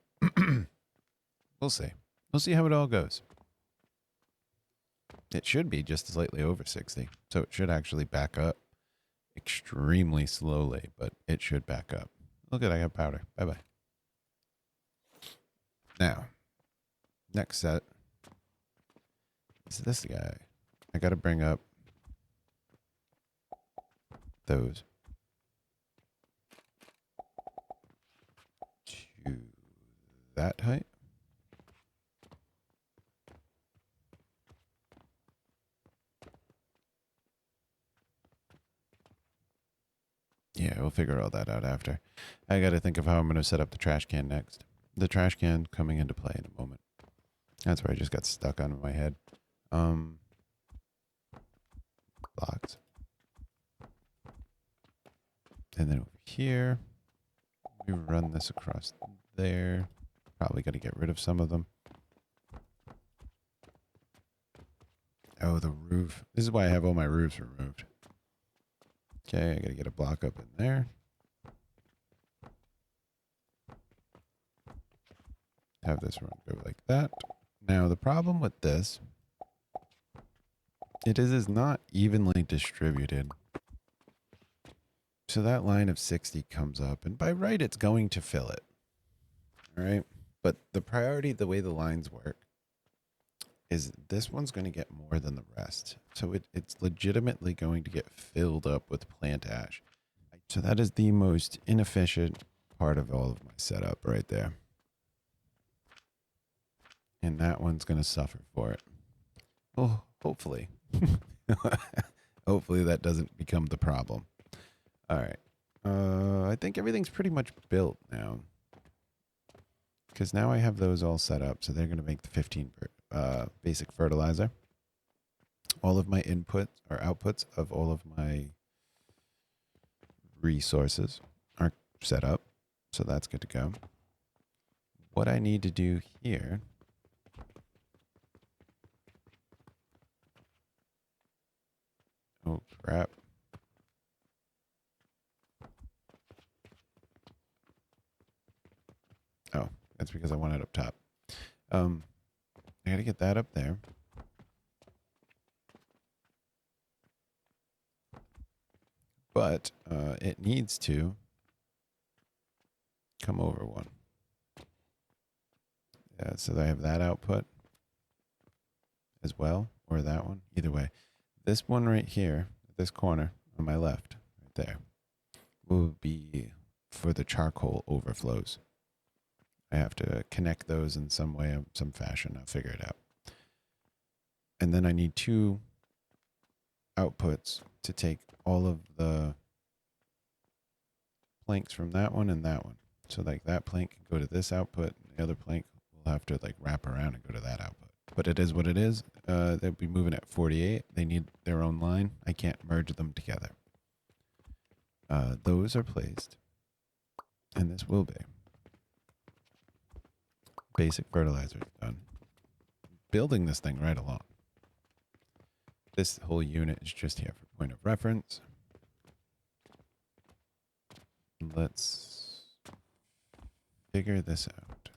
We'll see. We'll see how it all goes. It should be just slightly over 60. So it should actually back up extremely slowly, but it should back up. Look at I got powder. Bye-bye. Now, next set is this guy. I got to bring up those to that height. Yeah, we'll figure all that out after. I got to think of how I'm going to set up the trash can next. The trash can coming into play in a moment. That's where I just got stuck on my head. Blocks. And then over here, we run this across there. Probably got to get rid of some of them. Oh, the roof. This is why I have all my roofs removed. Okay, I got to get a block up in there. Have this run go like that. Now, the problem with this, it is not evenly distributed. So that line of 60 comes up, and by right, it's going to fill it. All right. But the priority, the way the lines work, is this one's going to get more than the rest. So it's legitimately going to get filled up with plant ash. So that is the most inefficient part of all of my setup right there. And that one's going to suffer for it. Oh, hopefully. Hopefully that doesn't become the problem. All right. I think everything's pretty much built now. Because now I have those all set up. So they're going to make the 15 basic fertilizer. All of my inputs or outputs of all of my resources are set up. So that's good to go. What I need to do here oh, crap. Oh, that's because I want it up top. I got to get that up there. But it needs to come over one. Yeah, so I have that output as well, or that one. Either way. This one right here, this corner on my left, right there, will be for the charcoal overflows. I have to connect those in some way, some fashion. I'll figure it out. And then I need two outputs to take all of the planks from that one and that one. So like that plank can go to this output, and the other plank will have to like wrap around and go to that output. But it is what it is. They'll be moving at 48. They need their own line. I can't merge them together. Those are placed. And this will be. Basic fertilizer is done. Building this thing right along. This whole unit is just here for point of reference. Let's figure this out.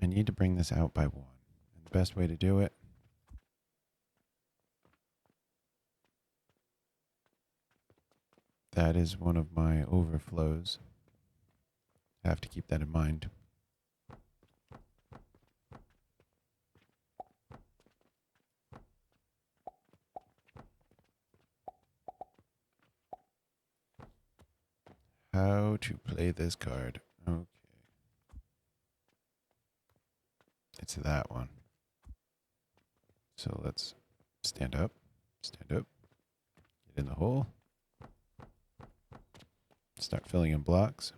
I need to bring this out by 1. And the best way to do it that is one of my overflows. I have to keep that in mind. How to play this card. Okay. It's that one. So let's stand up, get in the hole, start filling in blocks.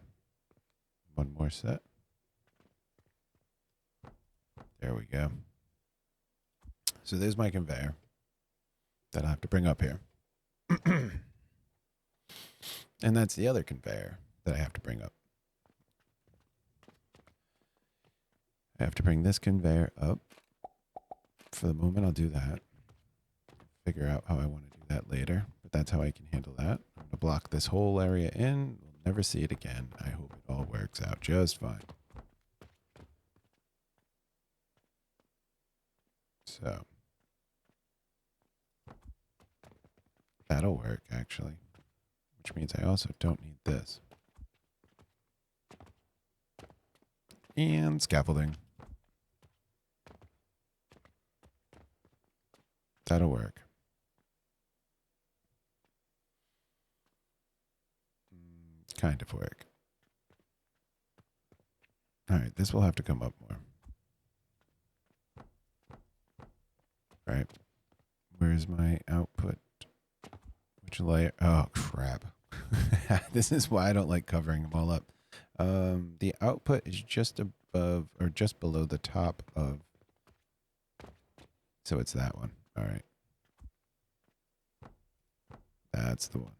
One more set. There we go. So there's my conveyor that I have to bring up here. And that's the other conveyor that I have to bring up. I have to bring this conveyor up. For the moment, I'll do that. Figure out how I want to do that later, but that's how I can handle that. I'm going to block this whole area in. We'll never see it again. I hope it all works out just fine. So that'll work, actually, which means I also don't need this. And scaffolding. That'll work. Kind of work. All right, this will have to come up more. Right. Where's my output? Which layer? Oh, crap. This is why I don't like covering them all up. The output is just above or just below the top of. So it's that one. All right. That's the one.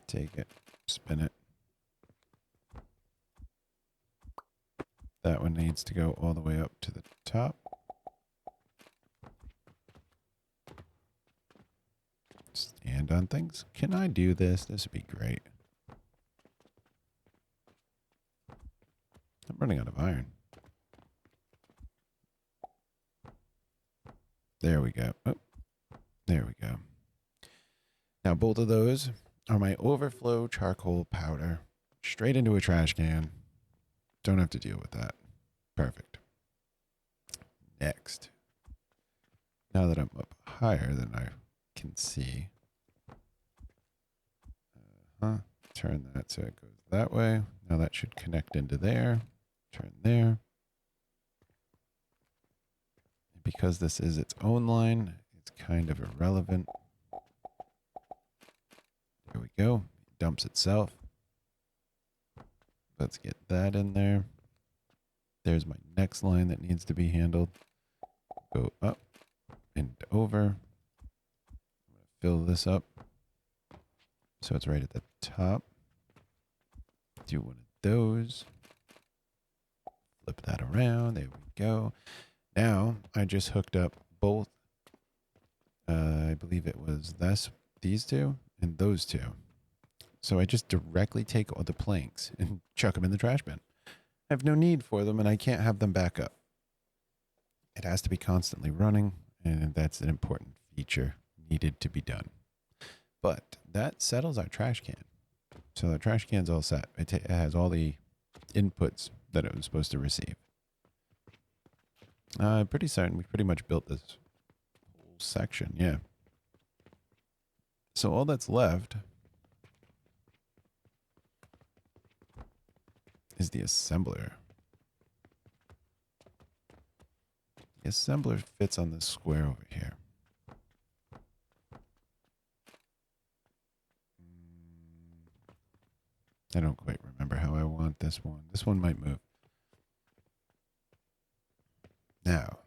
Take it, spin it. That one needs to go all the way up to the top. Stand on things. Can I do this? This would be great. I'm running out of iron. There we go. Oh, there we go. Now, both of those are my overflow charcoal powder. Straight into a trash can. Don't have to deal with that. Perfect. Next. Now that I'm up higher than I can see. Turn that so it goes that way. Now that should connect into there. Turn there. Because this is its own line, it's kind of irrelevant. There we go. It dumps itself. Let's get that in there. There's my next line that needs to be handled. Go up and over. I'm going to fill this up so it's right at the top. Do one of those. Flip that around. There we go. Now I just hooked up both. I believe it was these two and those two. So I just directly take all the planks and chuck them in the trash bin. I have no need for them and I can't have them back up. It has to be constantly running, and that's an important feature needed to be done. But that settles our trash can. So the trash can's all set. It has all the inputs that it was supposed to receive. Pretty certain we pretty much built this whole section, yeah. So all that's left is the assembler. The assembler fits on this square over here. I don't quite remember how I want this one. This one might move. Now.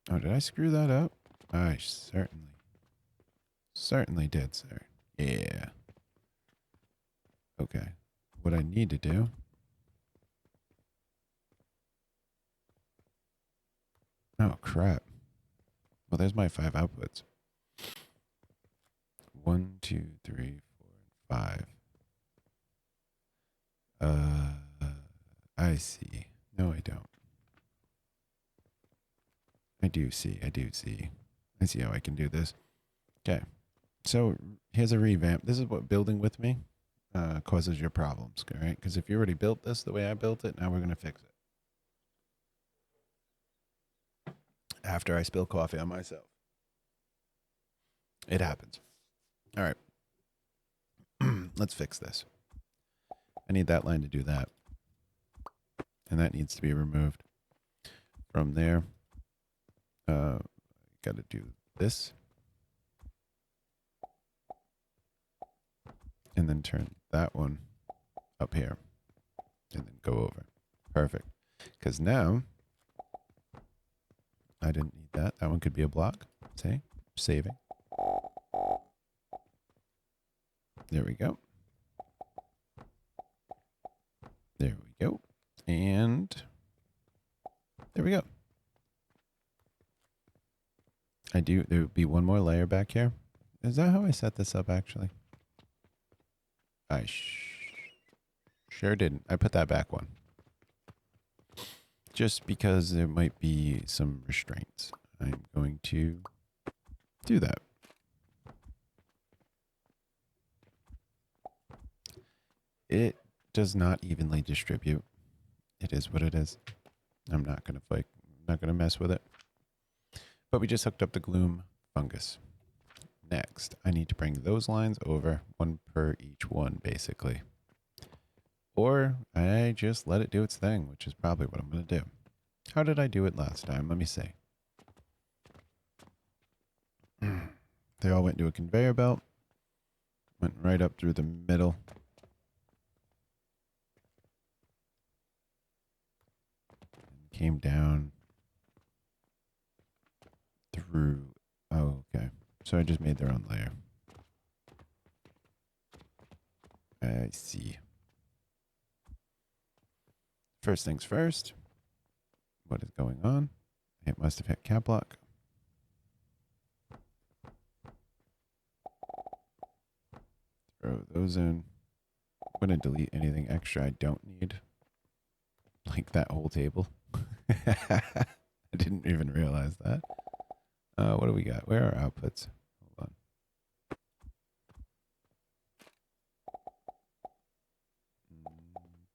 Oh, did I screw that up? I certainly did, sir. Yeah. Okay. What I need to do. Oh, crap. Well, there's my 5 outputs. 1, 2, 3, 4, and 5. I see. No, I don't. I do see. I see how I can do this. Okay. So here's a revamp. This is what building with me causes your problems, all right? Because if you already built this the way I built it, now we're going to fix it. After I spill coffee on myself. It happens. All right. Let's fix this. I need that line to do that. And that needs to be removed. From there, got to do this. And then turn that one up here. And then go over. Perfect. Because now, I didn't need that. That one could be a block. See? Saving. There we go. There we go. And there we go. There would be one more layer back here. Is that how I set this up, actually? I sure didn't. I put that back one. Just because there might be some restraints. I'm going to do that. It does not evenly distribute. It is what it is. I'm not going to fight. I'm not going to mess with it. But we just hooked up the gloom fungus. Next, I need to bring those lines over, one per each one, basically. Or I just let it do its thing, which is probably what I'm going to do. How did I do it last time? Let me see. They all went to a conveyor belt. Went right up through the middle. And came down through. Oh, okay. So I just made their own layer. I see. First things first. What is going on? It must have hit cap lock. Throw those in. I'm going to delete anything extra I don't need. Like that whole table. I didn't even realize that. What do we got? Where are our outputs? Hold on.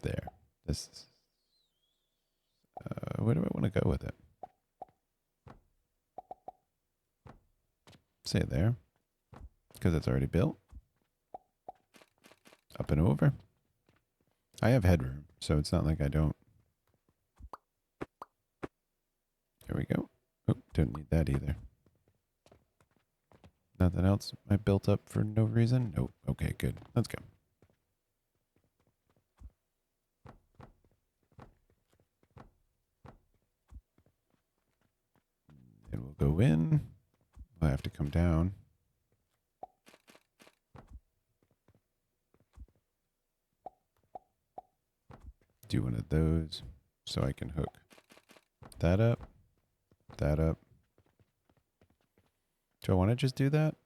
There. This is... where do I want to go with it? Say there. Because it's already built. Up and over. I have headroom, so it's not like I don't. There we go. Oh, don't need that either. Nothing else I built up for no reason? Nope. Okay, good. Let's go. And we'll go in. We'll have to come down. Do one of those so I can hook that up, that up. Do I want to just do that?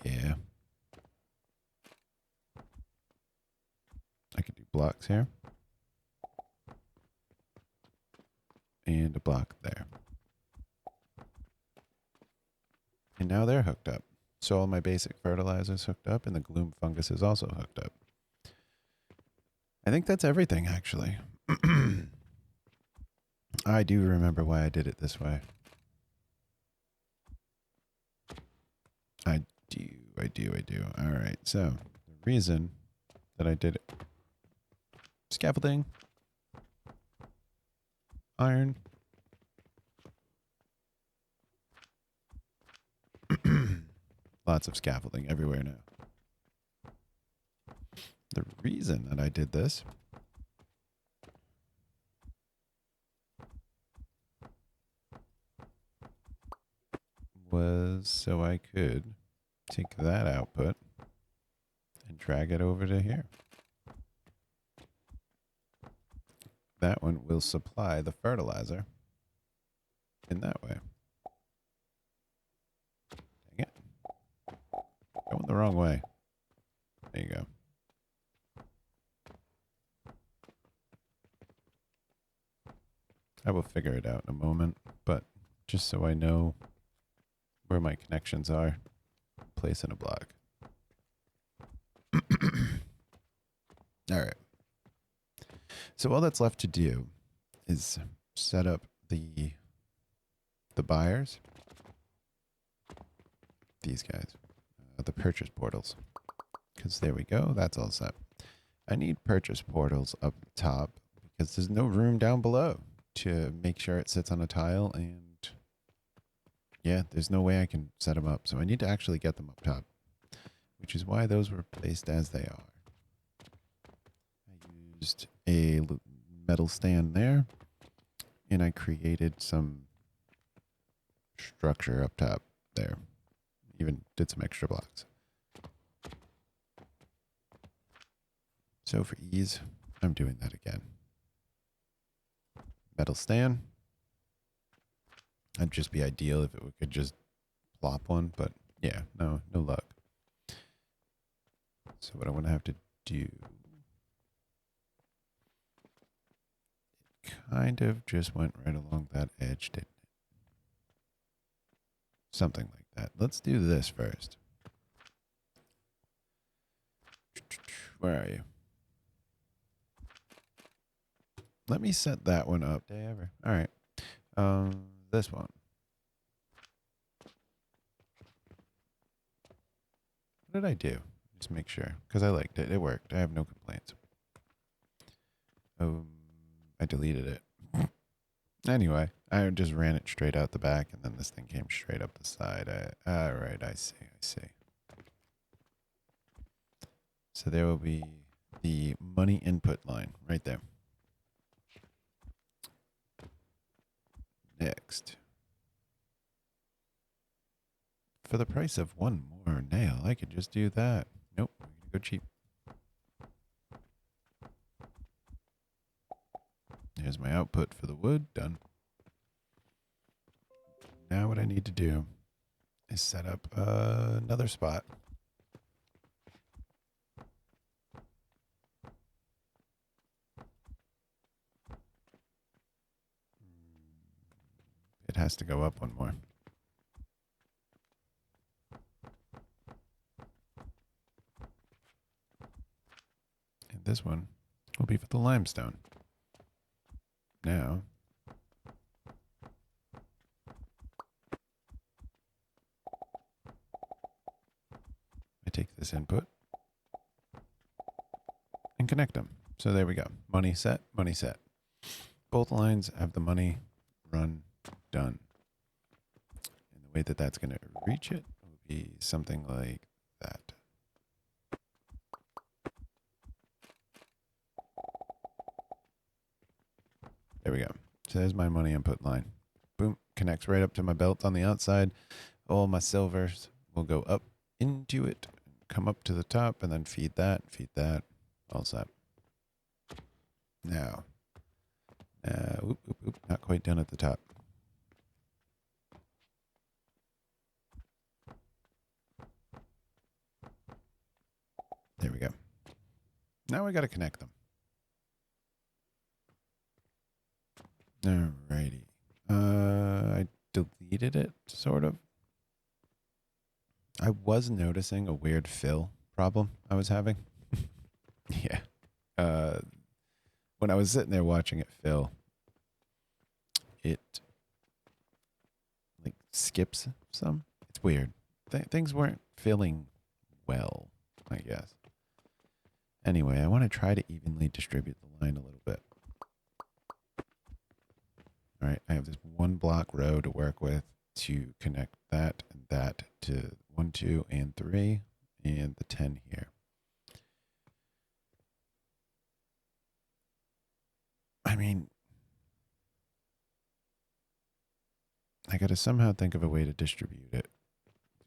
Yeah. I could do blocks here. And a block there. And now they're hooked up. So all my basic fertilizers hooked up and the gloom fungus is also hooked up. I think that's everything, actually. I do remember why I did it this way. I do. All right, so the reason that I did it. Scaffolding. Iron. Lots of scaffolding everywhere now. The reason that I did this was so I could take that output and drag it over to here. That one will supply the fertilizer in that way. Dang it. Going the wrong way. There you go. I will figure it out in a moment, but just so I know where my connections are, place in a block. All right. So all that's left to do is set up the buyers, these guys, the purchase portals, because there we go. That's all set. I need purchase portals up top because there's no room down below to make sure it sits on a tile and Yeah, there's no way I can set them up, so I need to actually get them up top, which is why those were placed as they are. I used a metal stand there, and I created some structure up top there. Even did some extra blocks. So for ease, I'm doing that again. Metal stand. That'd just be ideal if we could just plop one, but yeah, no luck. So what I want to have to do, kind of just went right along that edge, didn't it? Something like that. Let's do this first. Where are you? Let me set that one up. Day ever. All right. This one. What did I do? Just make sure, because I liked it. It worked. I have no complaints. I deleted it. Anyway, I just ran it straight out the back, and then this thing came straight up the side. All right, I see. So there will be the money input line right there. Next. For the price of one more nail, I could just do that. Nope, I'm going to go cheap. Here's my output for the wood. Done. Now what I need to do is set up another spot. It has to go up one more. And this one will be for the limestone. Now, I take this input and connect them. So there we go. Money set, money set. Both lines have the money run done. And the way that that's going to reach it will be something like that. There we go. So there's my money input line. Boom. Connects right up to my belt on the outside. All my silvers will go up into it, come up to the top, and then feed that. All set. Now, not quite done at the top. There we go. Now we got to connect them. Alrighty. I deleted it, sort of. I was noticing a weird fill problem I was having. Yeah. When I was sitting there watching it fill, it like skips some. It's weird. Things weren't filling well, I guess. Anyway, I want to try to evenly distribute the line a little bit. All right, I have this one block row to work with to connect that and that to 1, 2, and 3, and the 10 here. I mean, I got to somehow think of a way to distribute it.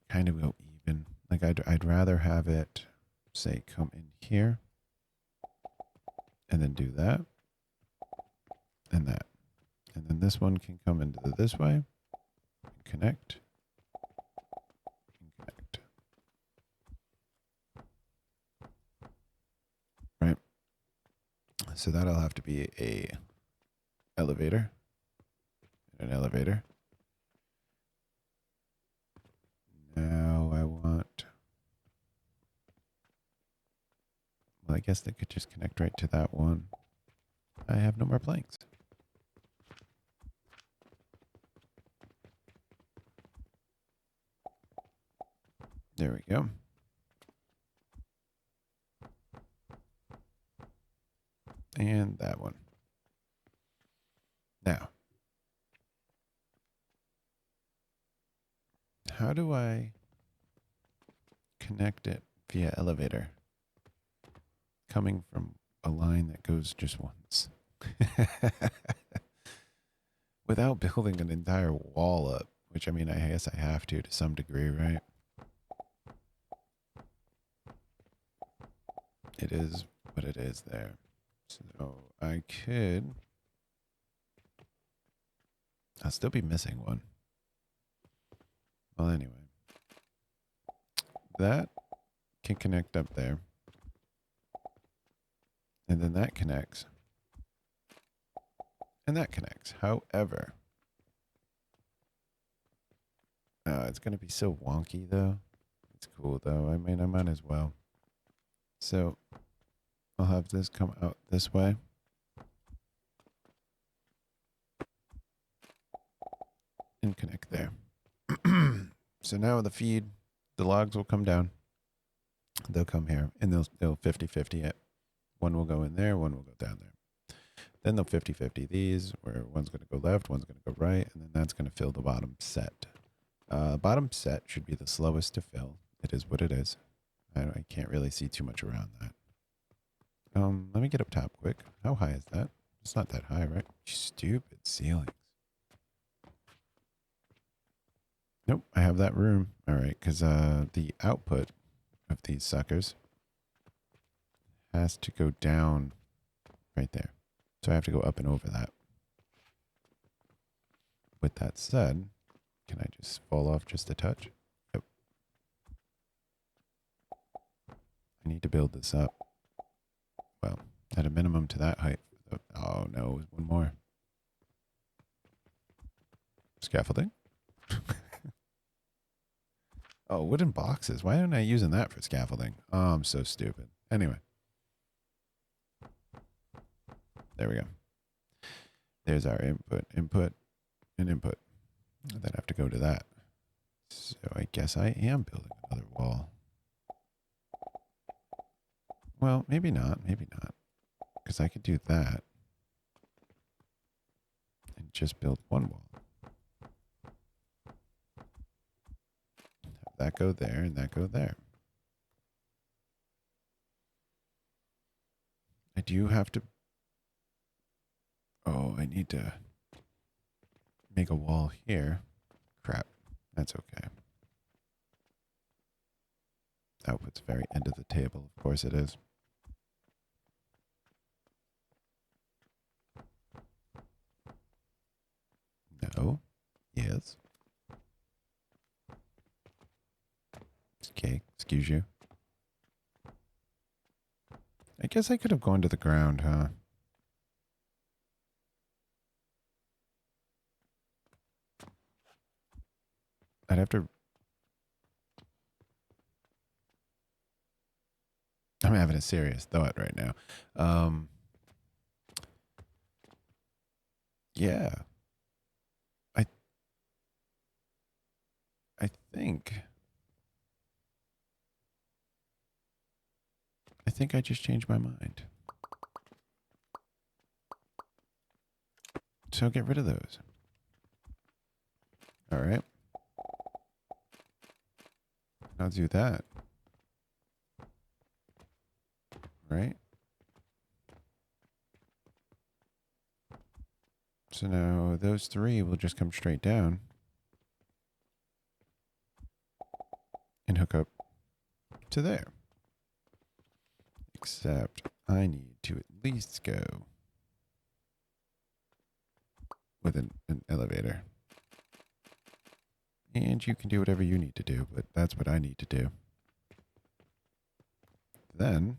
Kind of go even. Like I'd rather have it, say, come in here, and then do that, and that. And then this one can come into this way, and connect, and connect. Right? So that'll have to be a elevator, and an elevator. Now I want, well, I guess they could just connect right to that one. I have no more planks. There we go. And that one. Now, How do I connect it via elevator? Coming from a line that goes just once. Without building an entire wall up, which I mean, I guess I have to some degree, right? It is what it is there. So I could... I'll still be missing one. Well, anyway. That can connect up there. And then that connects. And that connects. However, it's going to be so wonky, though. It's cool, though. I mean, I might as well. So I'll have this come out this way. And connect there. So now the feed, the logs will come down. They'll come here, and they'll 50-50 it. One will go in there, one will go down there. Then they'll 50-50 these, where one's going to go left, one's going to go right, and then that's going to fill the bottom set. Bottom set should be the slowest to fill. It is what it is. I can't really see too much around that. Let me get up top quick. How high is that? It's not that high, right? Stupid ceilings. Nope, I have that room. All right, because the output of these suckers has to go down right there. So I have to go up and over that. With that said, can I just fall off just a touch? Yep. I need to build this up. Well, at a minimum to that height. Oh no, one more. Scaffolding? Oh, wooden boxes. Why aren't I using that for scaffolding? Oh, I'm so stupid. Anyway. There we go. There's our input, and input. Then I have to go to that. So I guess I am building another wall. Well, maybe not. Maybe not. Because I could do that. And just build one wall. Have that go there and that go there. I do have to... Oh, I need to make a wall here. Crap. That's okay. Output's very end of the table. Of course it is. No. Yes. Okay. Excuse you. I guess I could have gone to the ground, huh? I'd have to... I'm having a serious thought right now. Yeah. I think I just changed my mind. So get rid of those. All right. I'll do that. Right? So now those three will just come straight down and hook up to there. Except I need to at least go with an elevator. And you can do whatever you need to do, but that's what I need to do. Then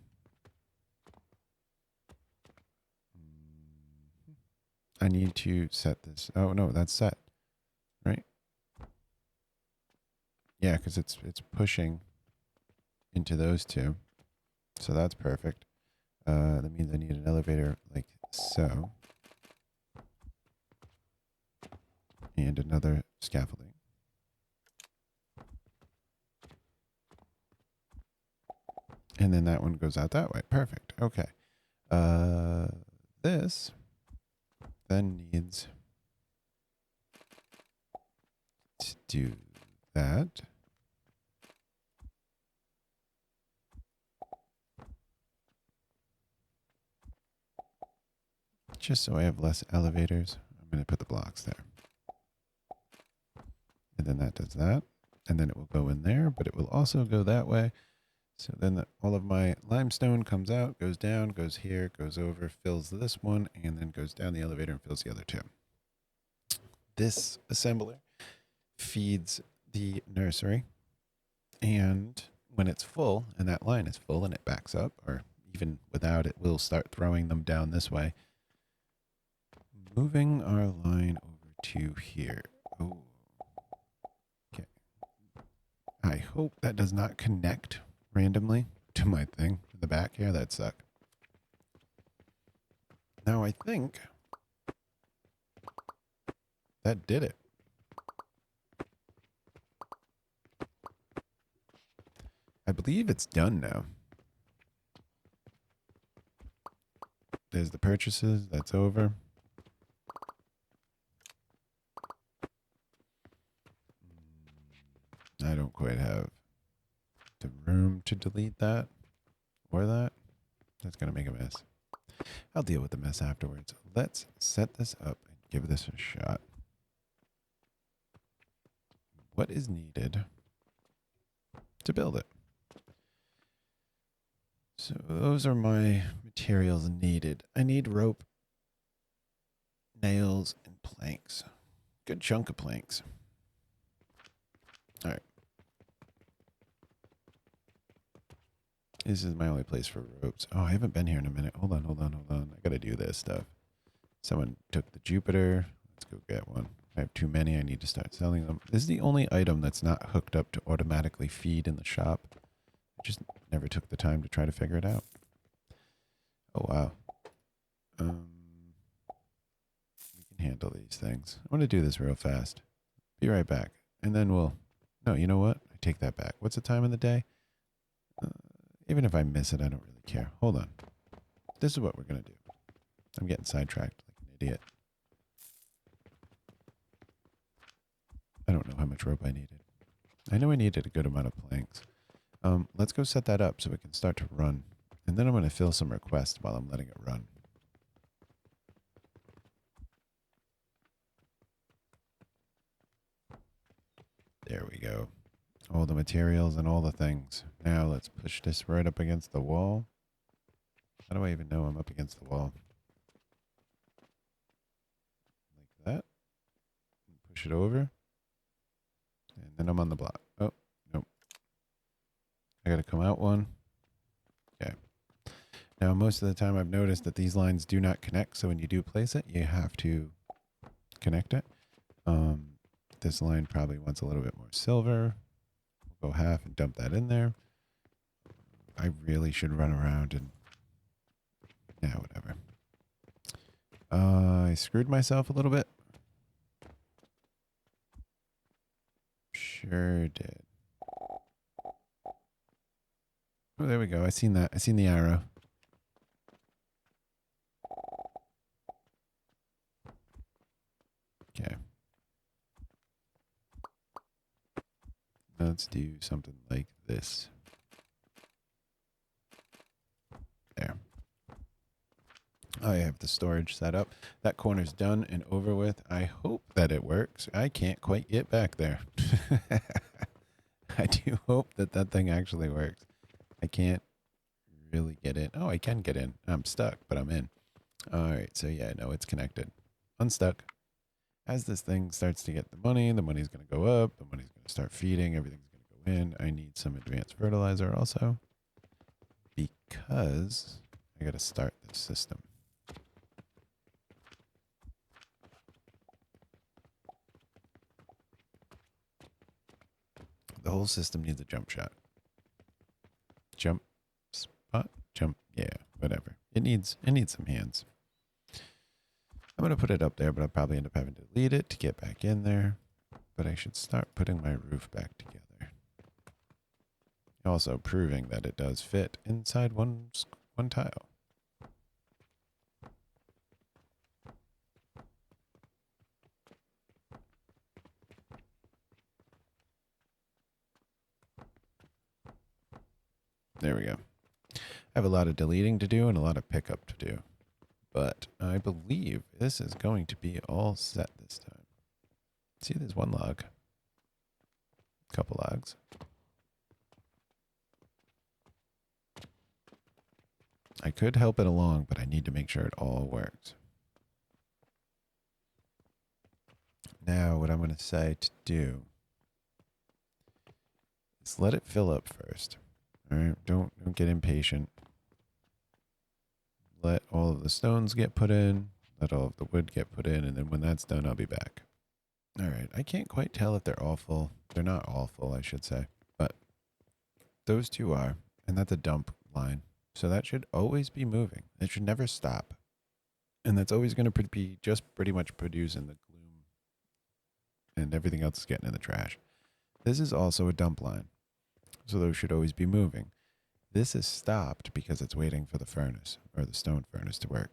I need to set this. Oh no, that's set, right? Yeah, because it's pushing into those two, so that's perfect. That means I need an elevator like so, and another scaffolding. And then that one goes out that way. Perfect. Okay. This then needs to do that. Just so I have less elevators, I'm going to put the blocks there. And then that does that. And then it will go in there, but it will also go that way. So then all of my limestone comes out, goes down, goes here, goes over, fills this one, and then goes down the elevator and fills the other two. This assembler feeds the nursery. And when it's full, and that line is full and it backs up, or even without it, we'll start throwing them down this way. Moving our line over to here. Oh. Okay. I hope that does not connect randomly to my thing in the back here. That'd suck. Now I think that did it. I believe it's done now. There's the purchases. That's over. I don't quite have the room to delete that or that. That's going to make a mess. I'll deal with the mess afterwards. Let's set this up and give this a shot. What is needed to build it? So those are my materials needed. I need rope, nails, and planks. Good chunk of planks. All right. This is my only place for ropes. Oh, I haven't been here in a minute. Hold on. I got to do this stuff. Someone took the Jupiter. Let's go get one. I have too many. I need to start selling them. This is the only item that's not hooked up to automatically feed in the shop. I just never took the time to try to figure it out. Oh, wow. We can handle these things. I want to do this real fast. Be right back. And then we'll... No, you know what? I take that back. What's the time of the day? Even if I miss it, I don't really care. Hold on. This is what we're going to do. I'm getting sidetracked like an idiot. I don't know how much rope I needed. I know I needed a good amount of planks. Let's go set that up so we can start to run. And then I'm going to fill some requests while I'm letting it run. There we go. All the materials and all the things. Now let's push this right up against the wall. How do I even know I'm up against the wall? Like that. Push it over. And then I'm on the block. Oh, nope. I got to come out one. Okay. Now, most of the time I've noticed that these lines do not connect. So when you do place it, you have to connect it. This line probably wants a little bit more silver. We'll go half and dump that in there. I really should run around and... Yeah, whatever. I screwed myself a little bit. Sure did. Oh, there we go. I seen that. I seen the arrow. Okay. Let's do something like this. There. I have the storage set up. That corner's done and over with. I hope that it works. I can't quite get back there. I do hope that that thing actually works. I can't really get in. Oh, I can get in. I'm stuck, but I'm in. All right. So, yeah, no, it's connected. Unstuck. As this thing starts to get the money's going to go up. The money's going to start feeding. Everything's going to go in. I need some advanced fertilizer also because I got to start this system. The whole system needs a jump shot. Jump spot, jump, yeah, whatever. It needs some hands. I'm going to put it up there, but I'll probably end up having to delete it to get back in there. But I should start putting my roof back together. Also proving that it does fit inside one tile. There we go. I have a lot of deleting to do and a lot of pickup to do. But I believe this is going to be all set this time. See, there's one log. Couple logs. I could help it along, but I need to make sure it all works. Now, what I'm going to say to do is let it fill up first. All right, don't get impatient. Let all of the stones get put in, let all of the wood get put in, and then when that's done, I'll be back. All right, I can't quite tell if they're all full. They're not all full, I should say, but those two are, and that's a dump line. So that should always be moving. It should never stop. And that's always going to be just pretty much producing the gloom, and everything else is getting in the trash. This is also a dump line, so those should always be moving. This is stopped because it's waiting for the furnace, or the stone furnace, to work.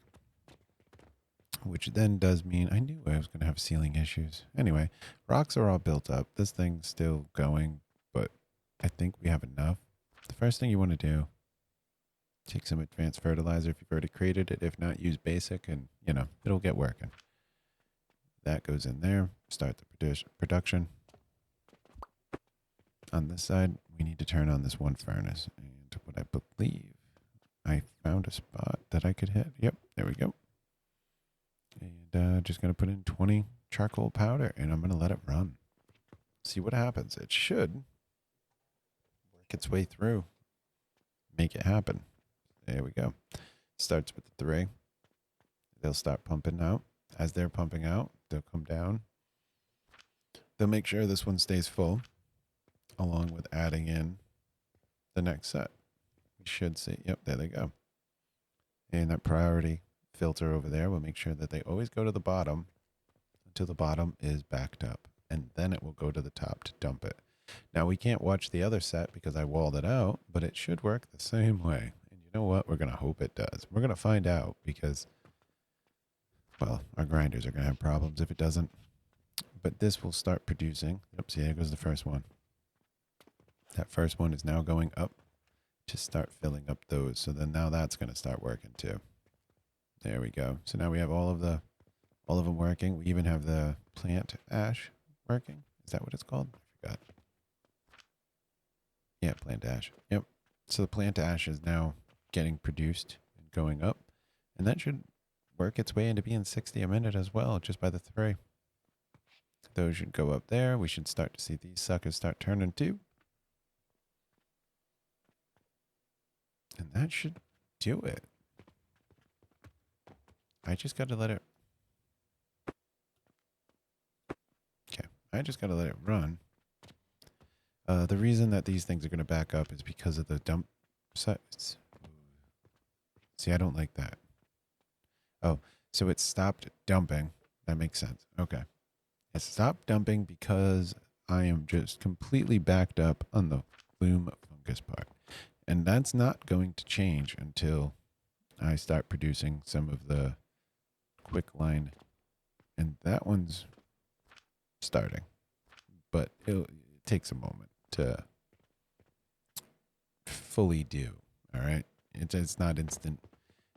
Which then does mean I knew I was going to have ceiling issues. Anyway, rocks are all built up. This thing's still going, but I think we have enough. The first thing you want to do, take some advanced fertilizer if you've already created it. If not, use basic and, it'll get working. That goes in there. Start the production. On this side, we need to turn on this one furnace. And what I believe, I found a spot that I could hit. Yep, there we go. And just going to put in 20 charcoal powder, and I'm going to let it run. See what happens. It should work its way through. Make it happen. There we go. Starts with the 3. They'll start pumping out. As they're pumping out, they'll come down. They'll make sure this one stays full, along with adding in the next set. We should see. Yep, there they go. And that priority filter over there will make sure that they always go to the bottom until the bottom is backed up, and then it will go to the top to dump it. Now, we can't watch the other set because I walled it out, but it should work the same way. And you know what? We're going to hope it does. We're going to find out because, well, our grinders are going to have problems if it doesn't. But this will start producing. Yep, see, there goes the first one. That first one is now going up to start filling up those. So then now that's going to start working too. There we go. So now we have all of them working. We even have the plant ash working. Is that what it's called? I forgot. Yeah, plant ash. Yep. So the plant ash is now getting produced and going up. And that should work its way into being 60 a minute as well, just by the 3. Those should go up there. We should start to see these suckers start turning too. And that should do it. I just got to let it. Okay. I just got to let it run. The reason that these things are going to back up is because of the dump sites. See, I don't like that. Oh, so it stopped dumping. That makes sense. Okay. It stopped dumping because I am just completely backed up on the bloom fungus part. And that's not going to change until I start producing some of the quick line. And that one's starting. But it takes a moment to fully do. All right. It's not instant.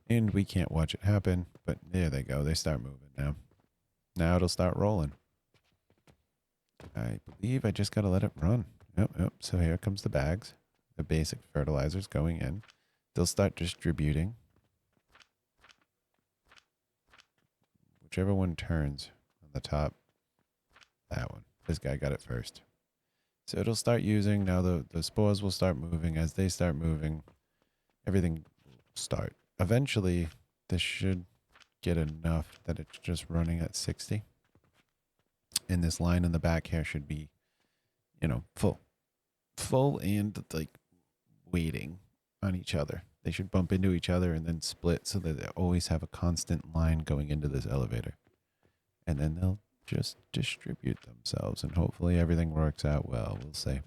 And we can't watch it happen. But there they go. They start moving now. Now it'll start rolling. I believe I just got to let it run. Yep. So here comes the bags. The basic fertilizers going in. They'll start distributing. Whichever one turns on the top. That one. This guy got it first. So it'll start using. Now the spores will start moving. As they start moving, everything will start. Eventually, this should get enough that it's just running at 60. And this line in the back here should be, full. Full and, waiting on each other. They should bump into each other and then split so that they always have a constant line going into this elevator. And then they'll just distribute themselves, and hopefully everything works out well. We'll see.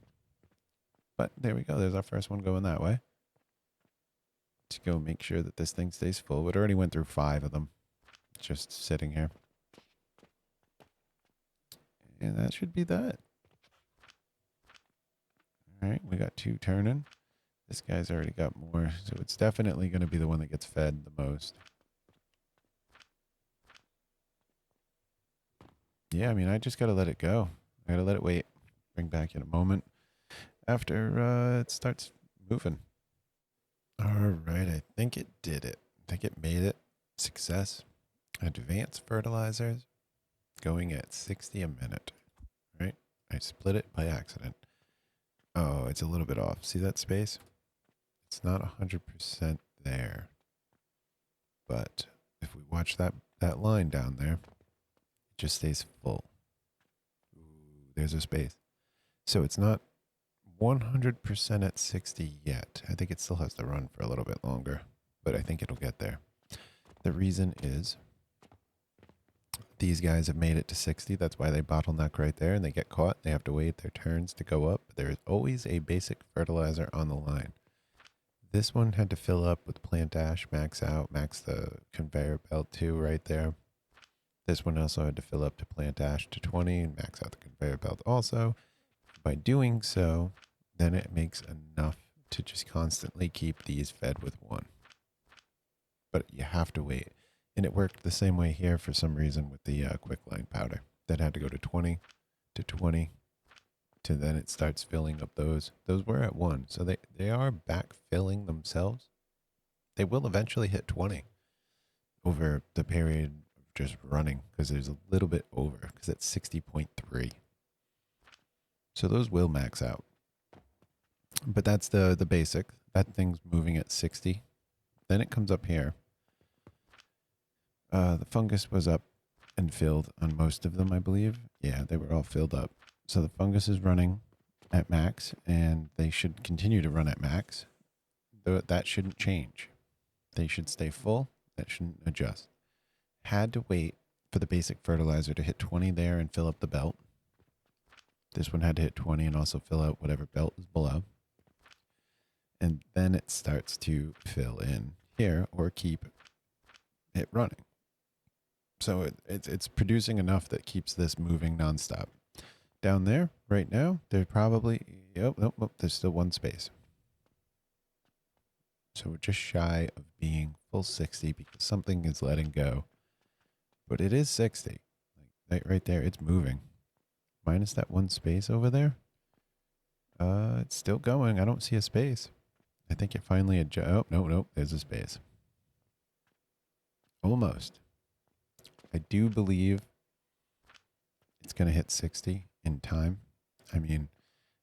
But there we go. There's our first one going that way. To go make sure that this thing stays full. It already went through 5 of them. Just sitting here. And that should be that. All right, we got 2 turning. This guy's already got more, so it's definitely going to be the one that gets fed the most. Yeah, I mean, I just got to let it go. I got to let it wait. Bring back in a moment after it starts moving. All right, I think it did it. I think it made it. Success. Advanced Fertilizers going at 60 a minute. Right? I split it by accident. Oh, it's a little bit off. See that space? It's not 100% there. But if we watch that line down there, it just stays full. Ooh, there's a space. So it's not 100% at 60 yet. I think it still has to run for a little bit longer, but I think it'll get there. The reason is these guys have made it to 60. That's why they bottleneck right there and they get caught. They have to wait their turns to go up. There is always a basic fertilizer on the line. This one had to fill up with plant ash, max out, max the conveyor belt too right there. This one also had to fill up to plant ash to 20 and max out the conveyor belt also. By doing so, then it makes enough to just constantly keep these fed with one. But you have to wait. And it worked the same way here for some reason with the quicklime powder. That had to go to 20 to 20 to then it starts filling up those. Those were at 1. So they are back filling themselves. They will eventually hit 20 over the period of just running because there's a little bit over because it's 60.3. So those will max out. But that's the basic. That thing's moving at 60. Then it comes up here. The fungus was up and filled on most of them, I believe. Yeah, they were all filled up. So the fungus is running at max, and they should continue to run at max. Though that shouldn't change. They should stay full. That shouldn't adjust. Had to wait for the basic fertilizer to hit 20 there and fill up the belt. This one had to hit 20 and also fill out whatever belt is below. And then it starts to fill in here or keep it running. So it's producing enough that keeps this moving nonstop. Down there, right now, there's probably, nope, there's still one space. So we're just shy of being full 60 because something is letting go. But it is 60. Like right there, it's moving. Minus that one space over there. It's still going. I don't see a space. I think it finally adjusts. Oh, no, there's a space. Almost. I do believe it's going to hit 60 in time. I mean,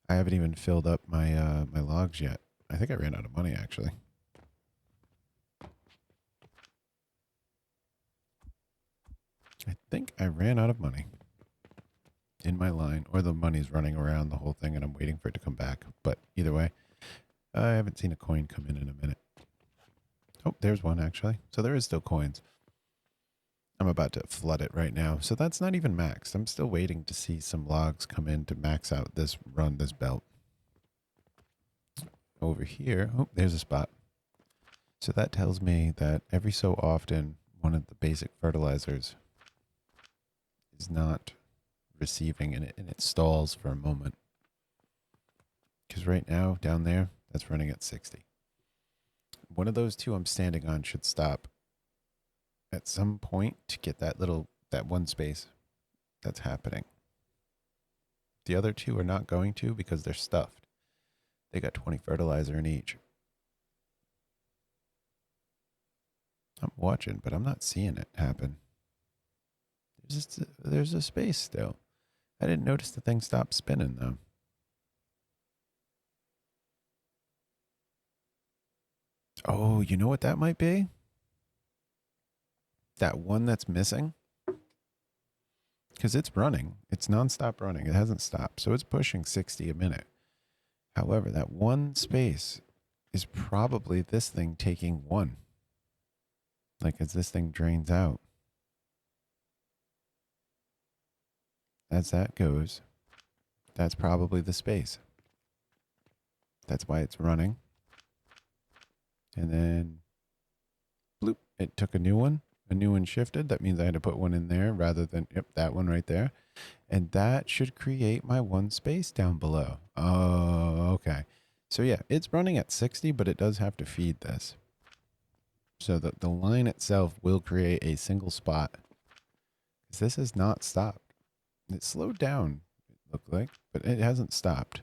I haven't even filled up my my logs yet. I think I ran out of money, actually. I think I ran out of money in my line, or the money's running around the whole thing and I'm waiting for it to come back. But either way, I haven't seen a coin come in a minute. Oh, there's one, actually. So there is still coins. I'm about to flood it right now. So that's not even maxed. I'm still waiting to see some logs come in to max out this run, this belt. Over here, oh, there's a spot. So that tells me that every so often, one of the basic fertilizers is not receiving and it stalls for a moment. Because right now, down there, that's running at 60. One of those two I'm standing on should stop at some point to get that one space that's happening. The other two are not going to because they're stuffed. They got 20 fertilizer in each. I'm watching, but I'm not seeing it happen. There's a space still. I didn't notice the thing stopped spinning though. Oh, you know what that might be? That one that's missing? Because it's running. It's nonstop running. It hasn't stopped. So it's pushing 60 a minute. However, that one space is probably this thing taking 1. Like as this thing drains out. As that goes, that's probably the space. That's why it's running. And then, bloop, it took a new one. A new one shifted. That means I had to put one in there rather than, yep, that one right there. And that should create my one space down below. Oh, okay. So yeah, it's running at 60, but it does have to feed this. So that the line itself will create a single spot. This has not stopped. It slowed down, it looked like, but it hasn't stopped.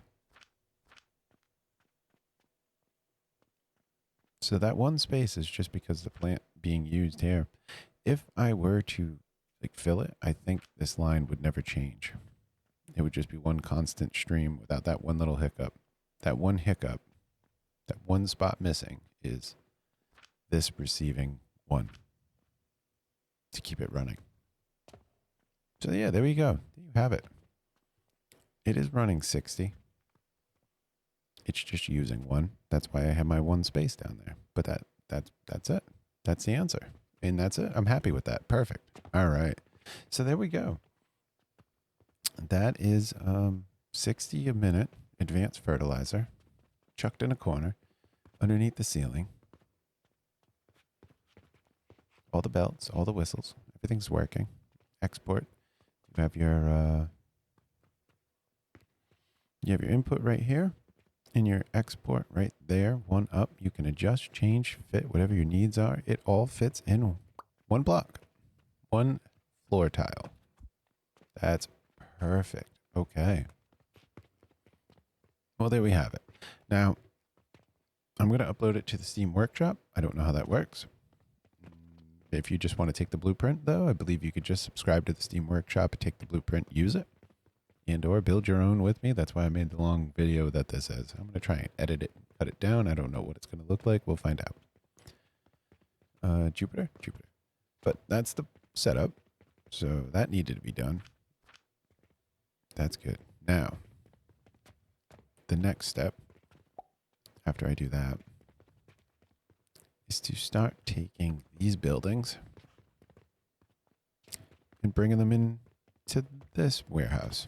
So that one space is just because the plant being used here. If I were to like fill it, I think this line would never change. It would just be one constant stream without that one little hiccup. That one hiccup, that one spot missing is this receiving one to keep it running. So yeah, there we go. There you have it. It is running 60. It's just using one. That's why I have my one space down there. But that's it. That's the answer. And that's it. I'm happy with that. Perfect. All right. So there we go. That is 60 a minute advanced fertilizer chucked in a corner underneath the ceiling. All the belts, all the whistles, everything's working. Export. You have your input right here and your export right there. One up. You can adjust, change, fit, whatever your needs are. It all fits in one block, one floor tile. That's perfect. Okay. Well, there we have it. Now, I'm going to upload it to the Steam Workshop. I don't know how that works. If you just want to take the blueprint, though, I believe you could just subscribe to the Steam Workshop and take the blueprint, use it, and or build your own with me. That's why I made the long video that this is. I'm going to try and edit it, cut it down. I don't know what it's going to look like. We'll find out. Jupiter. But that's the setup. So that needed to be done. That's good. Now, the next step after I do that is to start taking these buildings and bringing them in to this warehouse.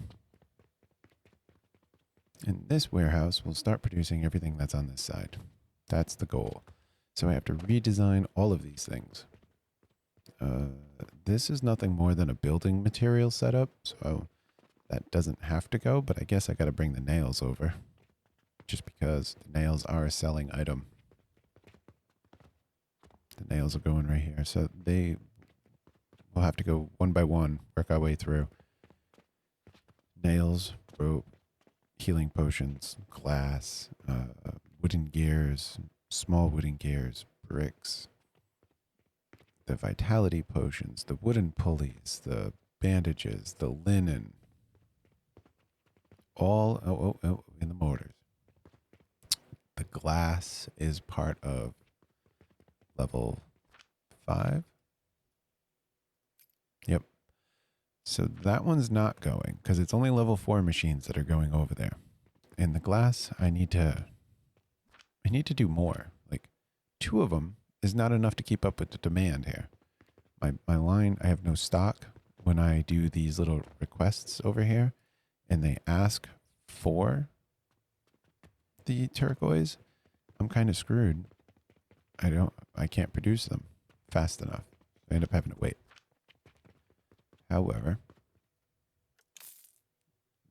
And this warehouse will start producing everything that's on this side. That's the goal. So I have to redesign all of these things. This is nothing more than a building material setup, so that doesn't have to go, but I guess I got to bring the nails over just because the nails are a selling item. The nails are going right here, so they will have to go one by one, work our way through. Nails, rope, healing potions, glass, wooden gears, small wooden gears, bricks, the vitality potions, the wooden pulleys, the bandages, the linen, all in the mortars. The glass is part of level 5. Yep. So that one's not going because it's only level 4 machines that are going over there. And the glass, I need to do more. Like 2 of them is not enough to keep up with the demand here. My line, I have no stock when I do these little requests over here and they ask for the turquoise. I'm kind of screwed. I can't produce them fast enough. I end up having to wait. However,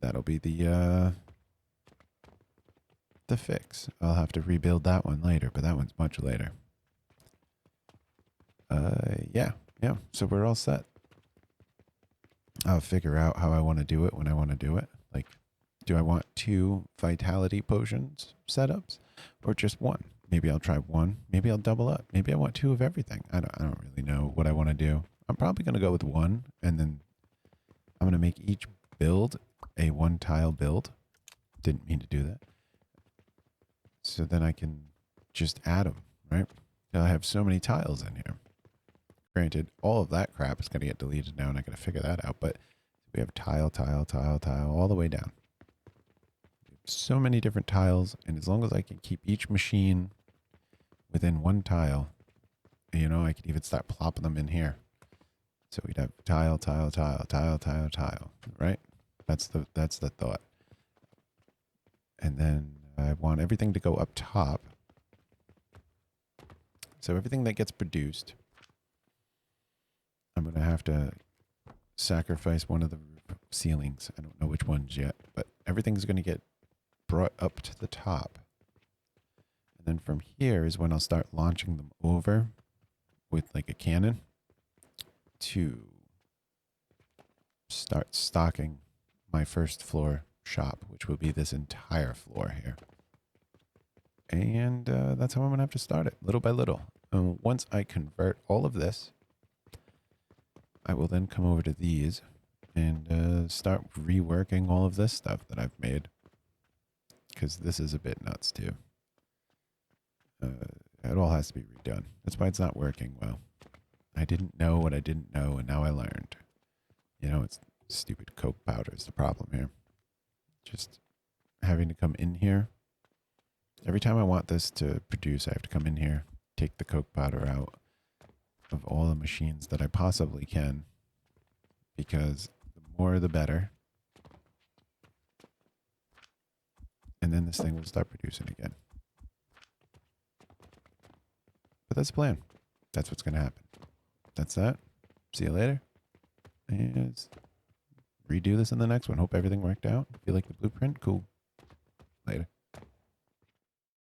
that'll be the fix. I'll have to rebuild that one later, but that one's much later. Yeah. So we're all set. I'll figure out how I want to do it when I want to do it. Like, do I want 2 vitality potions setups or just 1? Maybe I'll try 1. Maybe I'll double up. Maybe I want 2 of everything. I don't really know what I want to do. I'm probably going to go with 1, and then I'm going to make each build a 1 tile build. Didn't mean to do that. So then I can just add them, right? I'll have so many tiles in here. Granted, all of that crap is going to get deleted now, and I got to figure that out. But we have tile, all the way down. So many different tiles, and as long as I can keep each machine within 1 tile, you know, I could even start plopping them in here. So we'd have tile, right? That's the thought. And then I want everything to go up top. So everything that gets produced, I'm going to have to sacrifice one of the ceilings. I don't know which ones yet, but everything's going to get brought up to the top. And then from here is when I'll start launching them over with like a cannon to start stocking my first floor shop, which will be this entire floor here. And that's how I'm going to have to start it, little by little. Once I convert all of this, I will then come over to these and start reworking all of this stuff that I've made. Because this is a bit nuts too. It all has to be redone. That's why it's not working well. I didn't know what I didn't know, and now I learned. You know, it's stupid coke powder is the problem here. Just having to come in here. Every time I want this to produce, I have to come in here, take the coke powder out of all the machines that I possibly can, because the more the better. And then this thing will start producing again. But that's the plan. That's what's going to happen. That's that. See you later. And redo this in the next one. Hope everything worked out. If you like the blueprint, cool. Later.